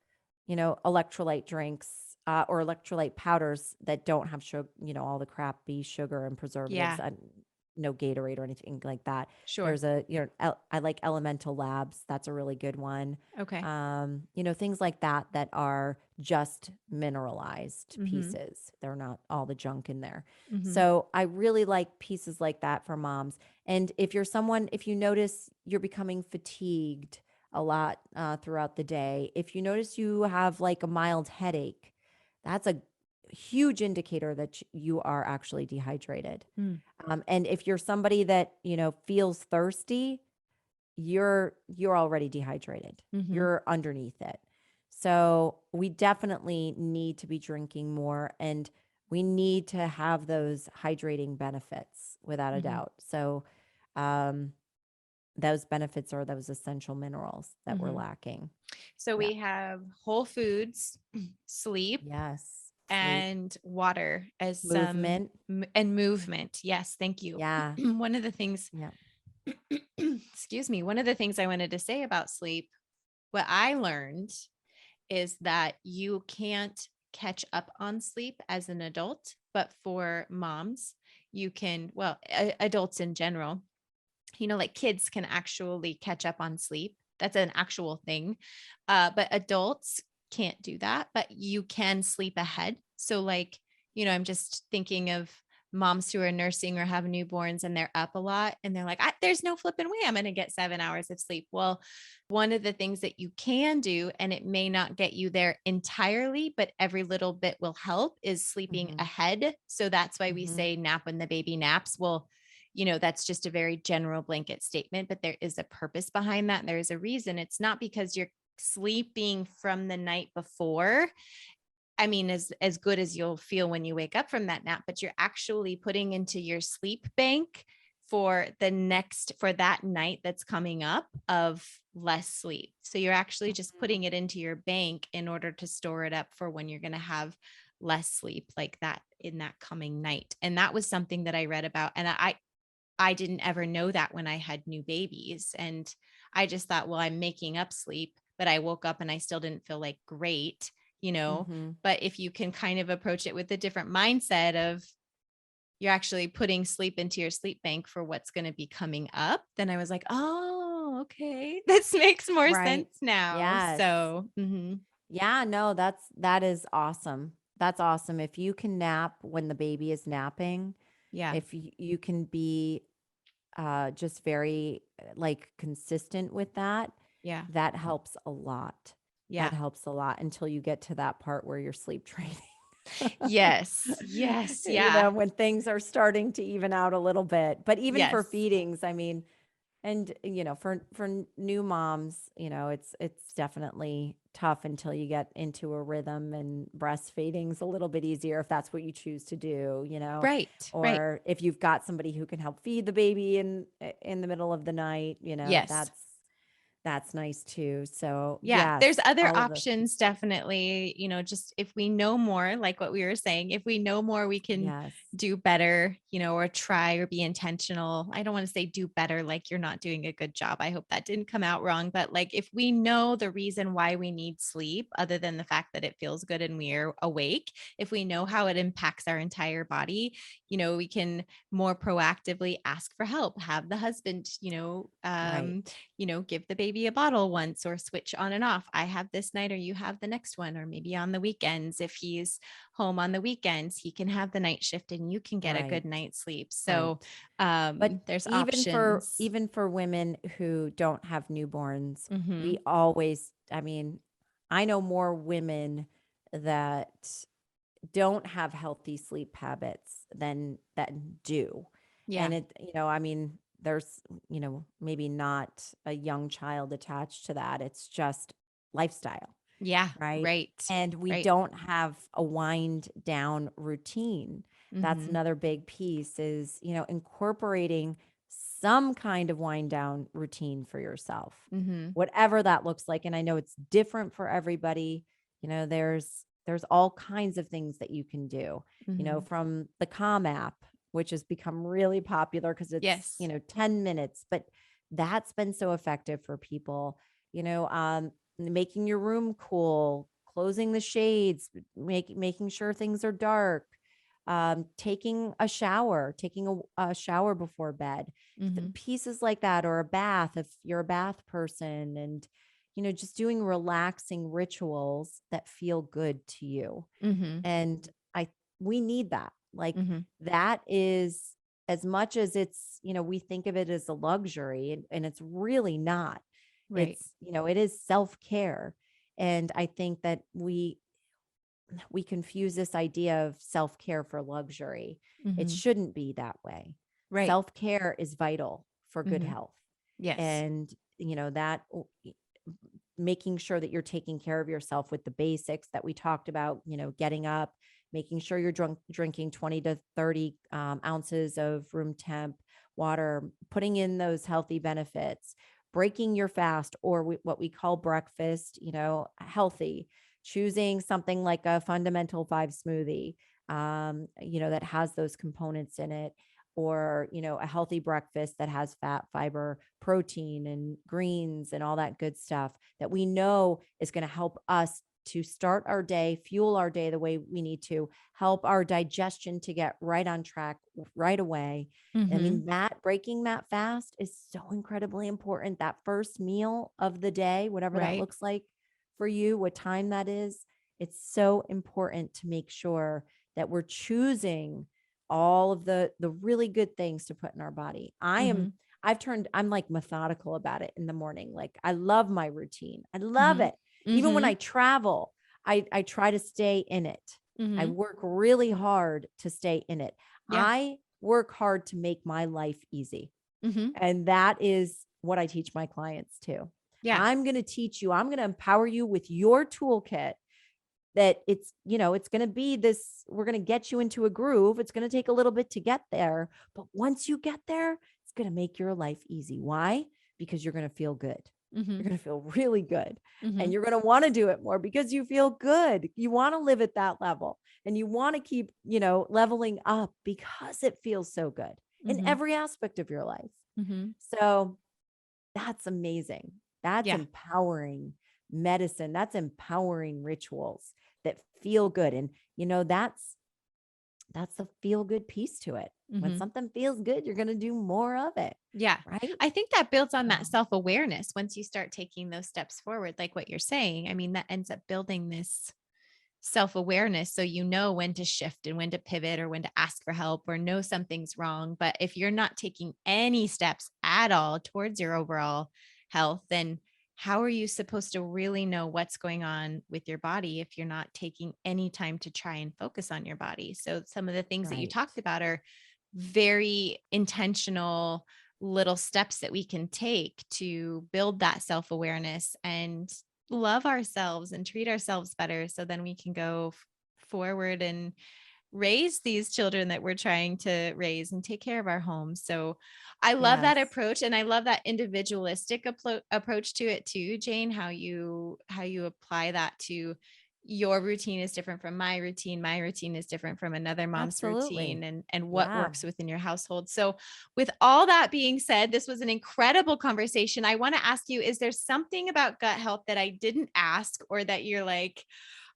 electrolyte drinks, or electrolyte powders that don't have sugar, all the crappy sugar and preservatives, Yeah. and no Gatorade or anything like that. Sure. There's I like Elemental Labs. That's a really good one. Okay. Things like that that are just mineralized Mm-hmm. pieces. They're not all the junk in there. Mm-hmm. So I really like pieces like that for moms. And if you notice you're becoming fatigued, a lot throughout the day. If you notice you have like a mild headache, that's a huge indicator that you are actually dehydrated. Mm. And if you're somebody that, feels thirsty, you're already dehydrated. Mm-hmm. You're underneath it. So we definitely need to be drinking more, and we need to have those hydrating benefits without a Mm-hmm. doubt. So um those benefits are those essential minerals that we're Mm-hmm. lacking. So Yeah. we have whole foods, sleep, Yes. Sleep, and water as some movement. and movement. Yes, thank you. Yeah. One of the things, Yeah. excuse me, one of the things I wanted to say about sleep, what I learned is that you can't catch up on sleep as an adult, but for moms, you can, well, adults in general, like kids can actually catch up on sleep. That's an actual thing. But adults can't do that, but you can sleep ahead. So, like, I'm just thinking of moms who are nursing or have newborns and they're up a lot and they're like, there's no flipping way I'm going to get 7 hours of sleep. Well, one of the things that you can do, and it may not get you there entirely, but every little bit will help, is sleeping Mm-hmm. ahead. So that's why we Mm-hmm. say nap when the baby naps. Well, that's just a very general blanket statement, but there is a purpose behind that. And there is a reason. It's not because you're sleeping from the night before. I mean, as good as you'll feel when you wake up from that nap, but you're actually putting into your sleep bank for that night that's coming up of less sleep. So you're actually just putting it into your bank in order to store it up for when you're going to have less sleep like that in that coming night. And that was something that I read about. And I didn't ever know that when I had new babies. And I just thought, well, I'm making up sleep, but I woke up and I still didn't feel like great. Mm-hmm. But if you can kind of approach it with a different mindset of you're actually putting sleep into your sleep bank for what's going to be coming up, then I was like, oh, okay. This makes more Right. sense now. Yes. So, Yeah, no, that is awesome. That's awesome. If you can nap when the baby is napping, yeah, if you can be just very like consistent with that, yeah, that helps a lot. That yeah. helps a lot until you get to that part where you're sleep training. Yes, yes, yeah, When things are starting to even out a little bit. But even for yes. feedings, I mean, and for new moms, it's definitely tough until you get into a rhythm, and breastfeeding's a little bit easier if that's what you choose to do, Right, right. or if you've got somebody who can help feed the baby in the middle of the night, Yes. that's nice too. So Yeah, there's yes, other all of those options pieces. definitely, just if we know more, like what we were saying, if we know more, we can Yes. do better, or try or be intentional. I don't want to say do better like you're not doing a good job. I hope that didn't come out wrong, but like if we know the reason why we need sleep other than the fact that it feels good and we're awake, if we know how it impacts our entire body, we can more proactively ask for help, have the husband, Right. give the baby a bottle once or switch on and off. I have this night or you have the next one, or maybe on the weekends. If he's home on the weekends, he can have the night shift and you can get a good Right. night's sleep. So Right. But there's even for options. even for women who don't have newborns, Mm-hmm. we always, I mean, I know more women that don't have healthy sleep habits than that do. Yeah. And I mean, there's, maybe not a young child attached to that. It's just lifestyle, Yeah. right? Right. And we Right. don't have a wind down routine. That's Mm-hmm. another big piece is, incorporating some kind of wind down routine for yourself, Mm-hmm. whatever that looks like. And I know it's different for everybody. There's all kinds of things that you can do, Mm-hmm. from the Calm app, which has become really popular because it's, Yes. 10 minutes, but that's been so effective for people, making your room cool, closing the shades, making sure things are dark, taking a shower before bed, Mm-hmm. pieces like that, or a bath if you're a bath person, and just doing relaxing rituals that feel good to you. Mm-hmm. And we need that. Like Mm-hmm. that is, as much as it's, we think of it as a luxury, and it's really not. Right. It is self-care. And I think that we confuse this idea of self-care for luxury. It Mm-hmm. shouldn't be that way. Right. Self-care is vital for good Mm-hmm. health. Yes. And, that making sure that you're taking care of yourself with the basics that we talked about, getting up, making sure you're drinking 20 to 30 ounces of room temp water, putting in those healthy benefits, breaking your fast or what we call breakfast, healthy, choosing something like a fundamental 5 smoothie, that has those components in it, or, a healthy breakfast that has fat, fiber, protein, and greens and all that good stuff that we know is going to help us to start our day, fuel our day the way we need to, help our digestion to get right on track right away. I Mm-hmm. mean, breaking that fast is so incredibly important. That first meal of the day, whatever that Right. looks like for you, what time that is, it's so important to make sure that we're choosing all of the really good things to put in our body. Mm-hmm. I'm like methodical about it in the morning. Like I love my routine. I love Mm-hmm. it. Even when Mm-hmm. I travel, I try to stay in it. I Mm-hmm. work really hard to stay in it. Yeah. I work hard to make my life easy. Mm-hmm. And that is what I teach my clients too. Yeah. I'm going to teach you, I'm going to empower you with your toolkit that it's going to be this, we're going to get you into a groove. It's going to take a little bit to get there, but once you get there, it's going to make your life easy. Why? Because you're going to feel good. Mm-hmm. You're going to feel really good. Mm-hmm. And you're going to want to do it more because you feel good. You want to live at that level and you want to keep, leveling up because it feels so good in Mm-hmm. every aspect of your life. Mm-hmm. So that's amazing. That's Yeah. empowering medicine. That's empowering rituals that feel good. And, that's the feel good piece to it. When Mm-hmm. something feels good, you're going to do more of it. Yeah. Right. I think that builds on that So, self-awareness once you start taking those steps forward, like what you're saying. I mean, that ends up building this self-awareness so you know when to shift and when to pivot or when to ask for help or know something's wrong. But if you're not taking any steps at all towards your overall health, then how are you supposed to really know what's going on with your body if you're not taking any time to try and focus on your body? So some of the things that you right. talked about are very intentional little steps that we can take to build that self-awareness and love ourselves and treat ourselves better so then we can go forward and raise these children that we're trying to raise and take care of our homes. So I love that Yes. approach and I love that individualistic approach to it too, Jayne, how you apply that to your routine is different from my routine. My routine is different from another mom's Absolutely. routine and what Yeah. works within your household. So with all that being said, this was an incredible conversation. I want to ask you, is there something about gut health that I didn't ask or that you're like,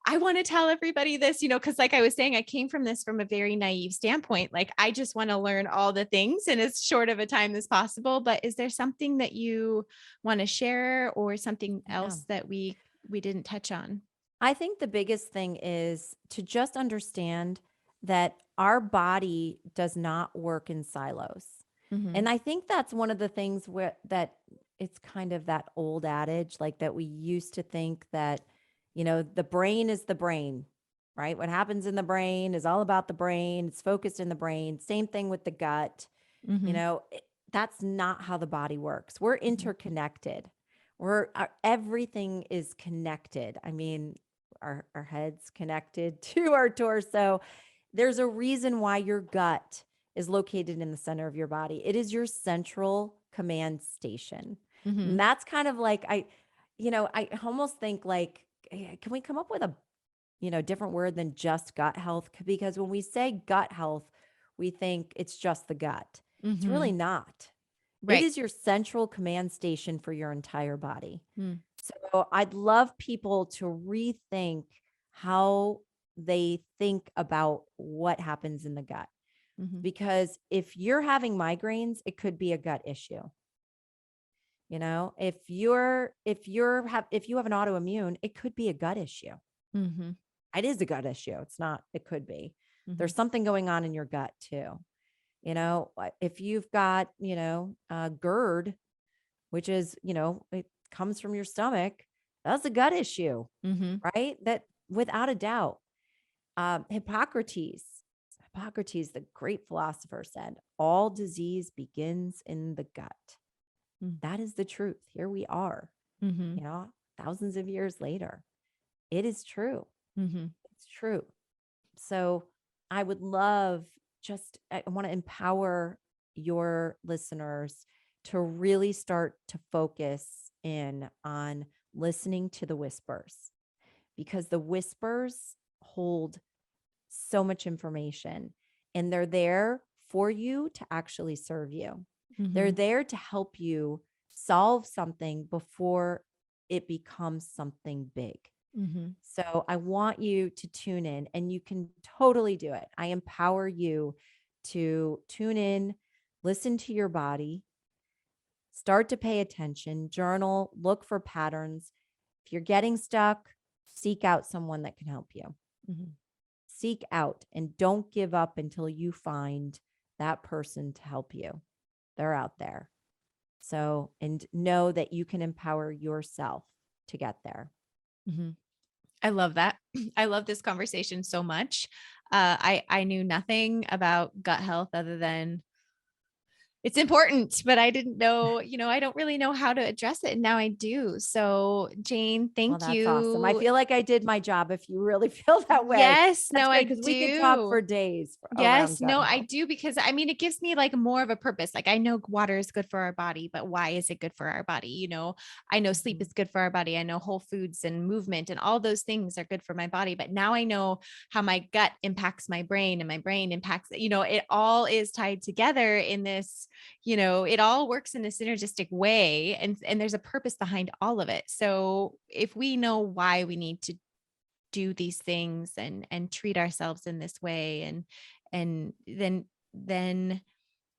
I want to tell everybody this, because like I was saying, I came from this from a very naive standpoint. Like I just want to learn all the things in as short of a time as possible. But is there something that you want to share or something Yeah. else that we didn't touch on? I think the biggest thing is to just understand that our body does not work in silos. Mm-hmm. And I think that's one of the things where that it's kind of that old adage, like that we used to think that, the brain is the brain, right? What happens in the brain is all about the brain. It's focused in the brain. Same thing with the gut. Mm-hmm. That's not how the body works. We're interconnected. Everything is connected. I mean, our head's connected to our torso. There's a reason why your gut is located in the center of your body. It is your central command station. Mm-hmm. And that's kind of like I almost think like, can we come up with a different word than just gut health? Because when we say gut health, we think it's just the gut. It's Mm-hmm. really not. It Right. is your central command station for your entire body. Mm. So I'd love people to rethink how they think about what happens in the gut. Mm-hmm. Because if you're having migraines, it could be a gut issue. If you have an autoimmune, it could be a gut issue. Mm-hmm. It is a gut issue. It's not, it could be. Mm-hmm. There's something going on in your gut too. If you've got, GERD, which is, comes from your stomach, that's a gut issue, Mm-hmm. right? That without a doubt. Hippocrates, the great philosopher, said, all disease begins in the gut. That is the truth. Here we are, Mm-hmm. thousands of years later. It is true. Mm-hmm. It's true. So I would love I want to empower your listeners to really start to focus in on listening to the whispers, because the whispers hold so much information, and they're there for you to actually serve you. They're Mm-hmm. there to help you solve something before it becomes something big. Mm-hmm. So I want you to tune in, and you can totally do it. I empower you to tune in, listen to your body, start to pay attention, journal, look for patterns. If you're getting stuck, seek out someone that can help you. Mm-hmm. Seek out and don't give up until you find that person to help you. They're out there. So, and know that you can empower yourself to get there. Mm-hmm. I love that. I love this conversation so much. I knew nothing about gut health other than it's important, but I didn't know, I don't really know how to address it. And now I do. So Jayne, Well, thank that's awesome. I you. feel like I did my job if you really feel that way. Yes, That's no, I great because we could talk for do. days around Yes, gut no, I health. do because I mean, it gives me like more of a purpose. Like I know water is good for our body, but why is it good for our body? I know sleep is good for our body. I know whole foods and movement and all those things are good for my body. But now I know how my gut impacts my brain and my brain impacts, it all is tied together in this, it all works in a synergistic way. And there's a purpose behind all of it. So if we know why we need to do these things and treat ourselves in this way and then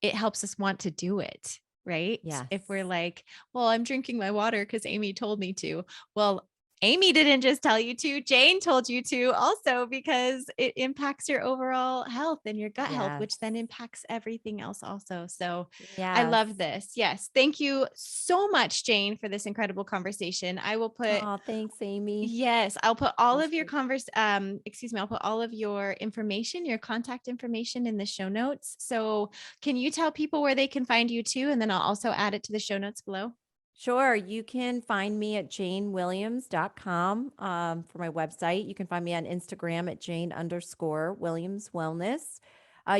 it helps us want to do it, right? Yes. If we're like, well, I'm drinking my water because Amy told me to. Well, Amy didn't just tell you to, Jayne told you to also, because it impacts your overall health and your gut health, Yes. which then impacts everything else also. So I Yes. love this. Yes. Thank you so much, Jayne, for this incredible conversation. I will put Oh, thanks, Amy. Yes, I'll put all of your Appreciate I'll put all of your information, your contact information in the show notes. So can you tell people where they can find you too? And then I'll also add it to the show notes below. Sure. You can find me at jaynewilliams.com for my website. You can find me on Instagram at Jayne_Williams Wellness.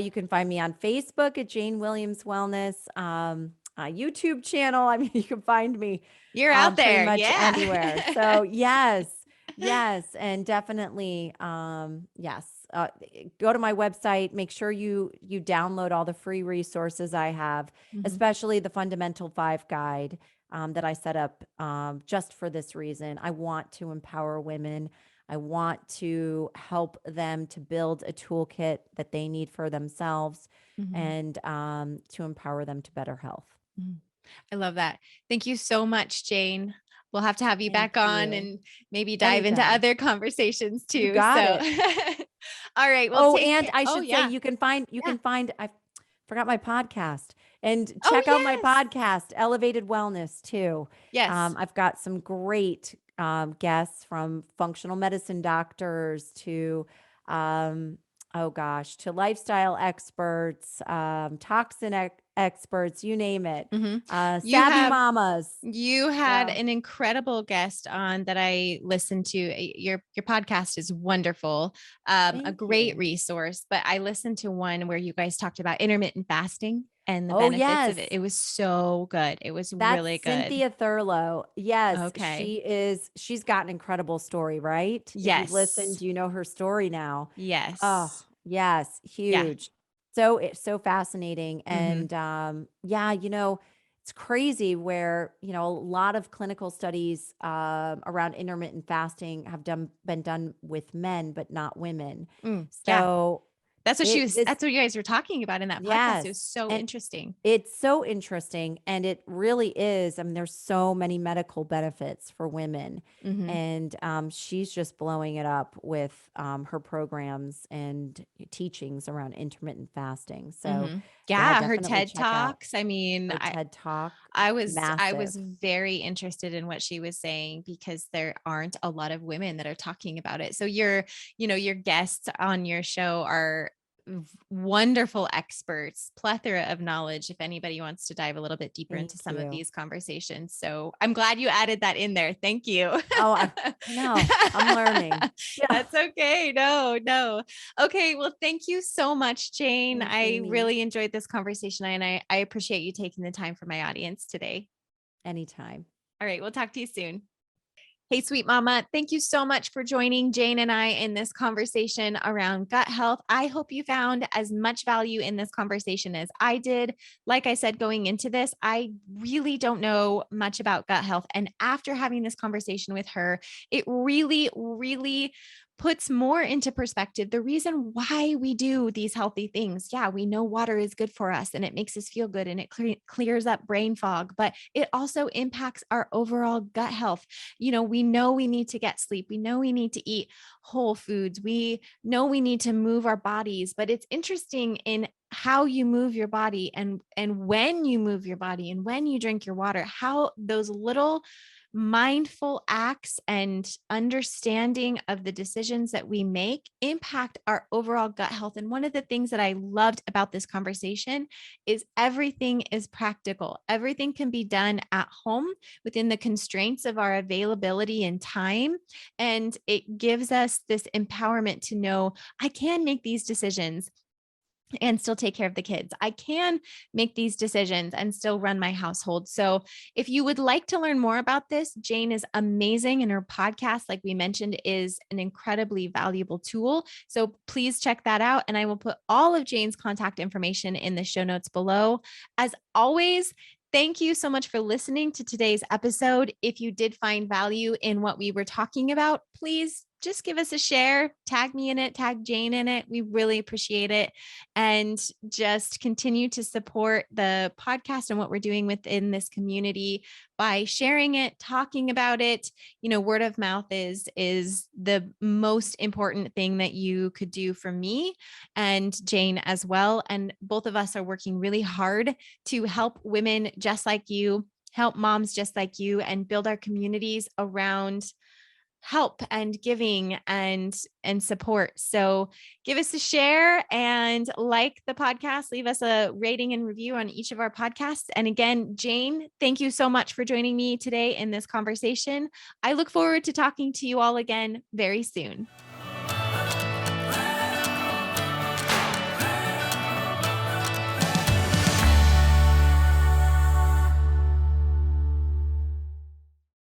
You can find me on Facebook at Jayne Williams Wellness. YouTube channel. I mean, you can find me You're out pretty there. much Yeah. anywhere. So yes. And definitely, yes. Go to my website, make sure you download all the free resources I have, Mhm. especially the Fundamental 5 guide. That I set up just for this reason. I want to empower women. I want to help them to build a toolkit that they need for themselves Mhm. and to empower them to better health. Mhm. I love that. Thank you so much, Jayne. We'll have to have you Thank back on you. and maybe dive into Anytime. other conversations You too. got So, it. all right. Well, Oh, take and care. I Oh, should say yeah. you Yeah. can find I forgot my podcast, and Oh, check out my yes. podcast, Elevated Wellness, too. Yes. I've got some great guests, from functional medicine doctors to oh gosh, to lifestyle experts, experts, you name it. Mhm. You Savvy have mamas. You had So an incredible guest on that I listened to. Your podcast is wonderful, a thank great you. resource. But I listened to one where you guys talked about intermittent fasting and the Oh, benefits of yes. it. It was so good. It was That's really good. Cynthia Thurlow. Yes, Okay. she's got an incredible story, right? If you've listened, Yes. you know her story now. Oh, Yes. yes, Yeah. huge. So it's so fascinating. Hmm. And yeah, it's crazy where, a lot of clinical studies around intermittent fasting have been done with men, but not women. Yeah. So this, That's what you guys were talking about in that podcast. It yes. was so And interesting. it's so interesting, and it really is. I mean, there's so many medical benefits for women, Hmm. and she's just blowing it up with her programs and teachings around intermittent fasting. So Hmm. Yeah, her definitely TED check out Talks. I mean, her TED Talk. I was Massive. very interested in what she was saying because there aren't a lot of women that are talking about it. So your guests on your show are wonderful experts, plethora of knowledge if anybody wants to dive a little bit deeper Thank into some of you. these conversations. So I'm glad you added that in there. Thank you. Oh, I know. I'm learning. Yeah. That's okay. No, no. Okay. Well, thank you so much, Jayne. Thanks, I Amy. really enjoyed this conversation and I appreciate you taking the time for my audience today. Anytime. All right. We'll talk to you soon. Hey, sweet mama. Thank you so much for joining Jayne and I in this conversation around gut health. I hope you found as much value in this conversation as I did. Like I said, going into this, I really don't know much about gut health. And after having this conversation with her, it really, really puts more into perspective the reason why we do these healthy things. Yeah, we know water is good for us and it makes us feel good and it clears up brain fog, but it also impacts our overall gut health. We know we need to get sleep. We know we need to eat whole foods. We know we need to move our bodies, but it's interesting in how you move your body and when you move your body and when you drink your water, how those little mindful acts and understanding of the decisions that we make impact our overall gut health. And one of the things that I loved about this conversation is everything is practical. Everything can be done at home within the constraints of our availability and time. And it gives us this empowerment to know I can make these decisions and still take care of the kids. I can make these decisions and still run my household. So, if you would like to learn more about this, Jayne is amazing and her podcast, like we mentioned, is an incredibly valuable tool. So, please check that out. And I will put all of Jayne's contact information in the show notes below. As always, thank you so much for listening to today's episode. If you did find value in what we were talking about, please just give us a share, tag me in it, tag Jayne in it. We really appreciate it. And just continue to support the podcast and what we're doing within this community by sharing it, talking about it. Word of mouth is the most important thing that you could do for me and Jayne as well. And both of us are working really hard to help women just like you, help moms just like you, and build our communities around help and giving and support. So give us a share and like the podcast, leave us a rating and review on each of our podcasts. And again, Jayne, thank you so much for joining me today in this conversation. I look forward to talking to you all again very soon.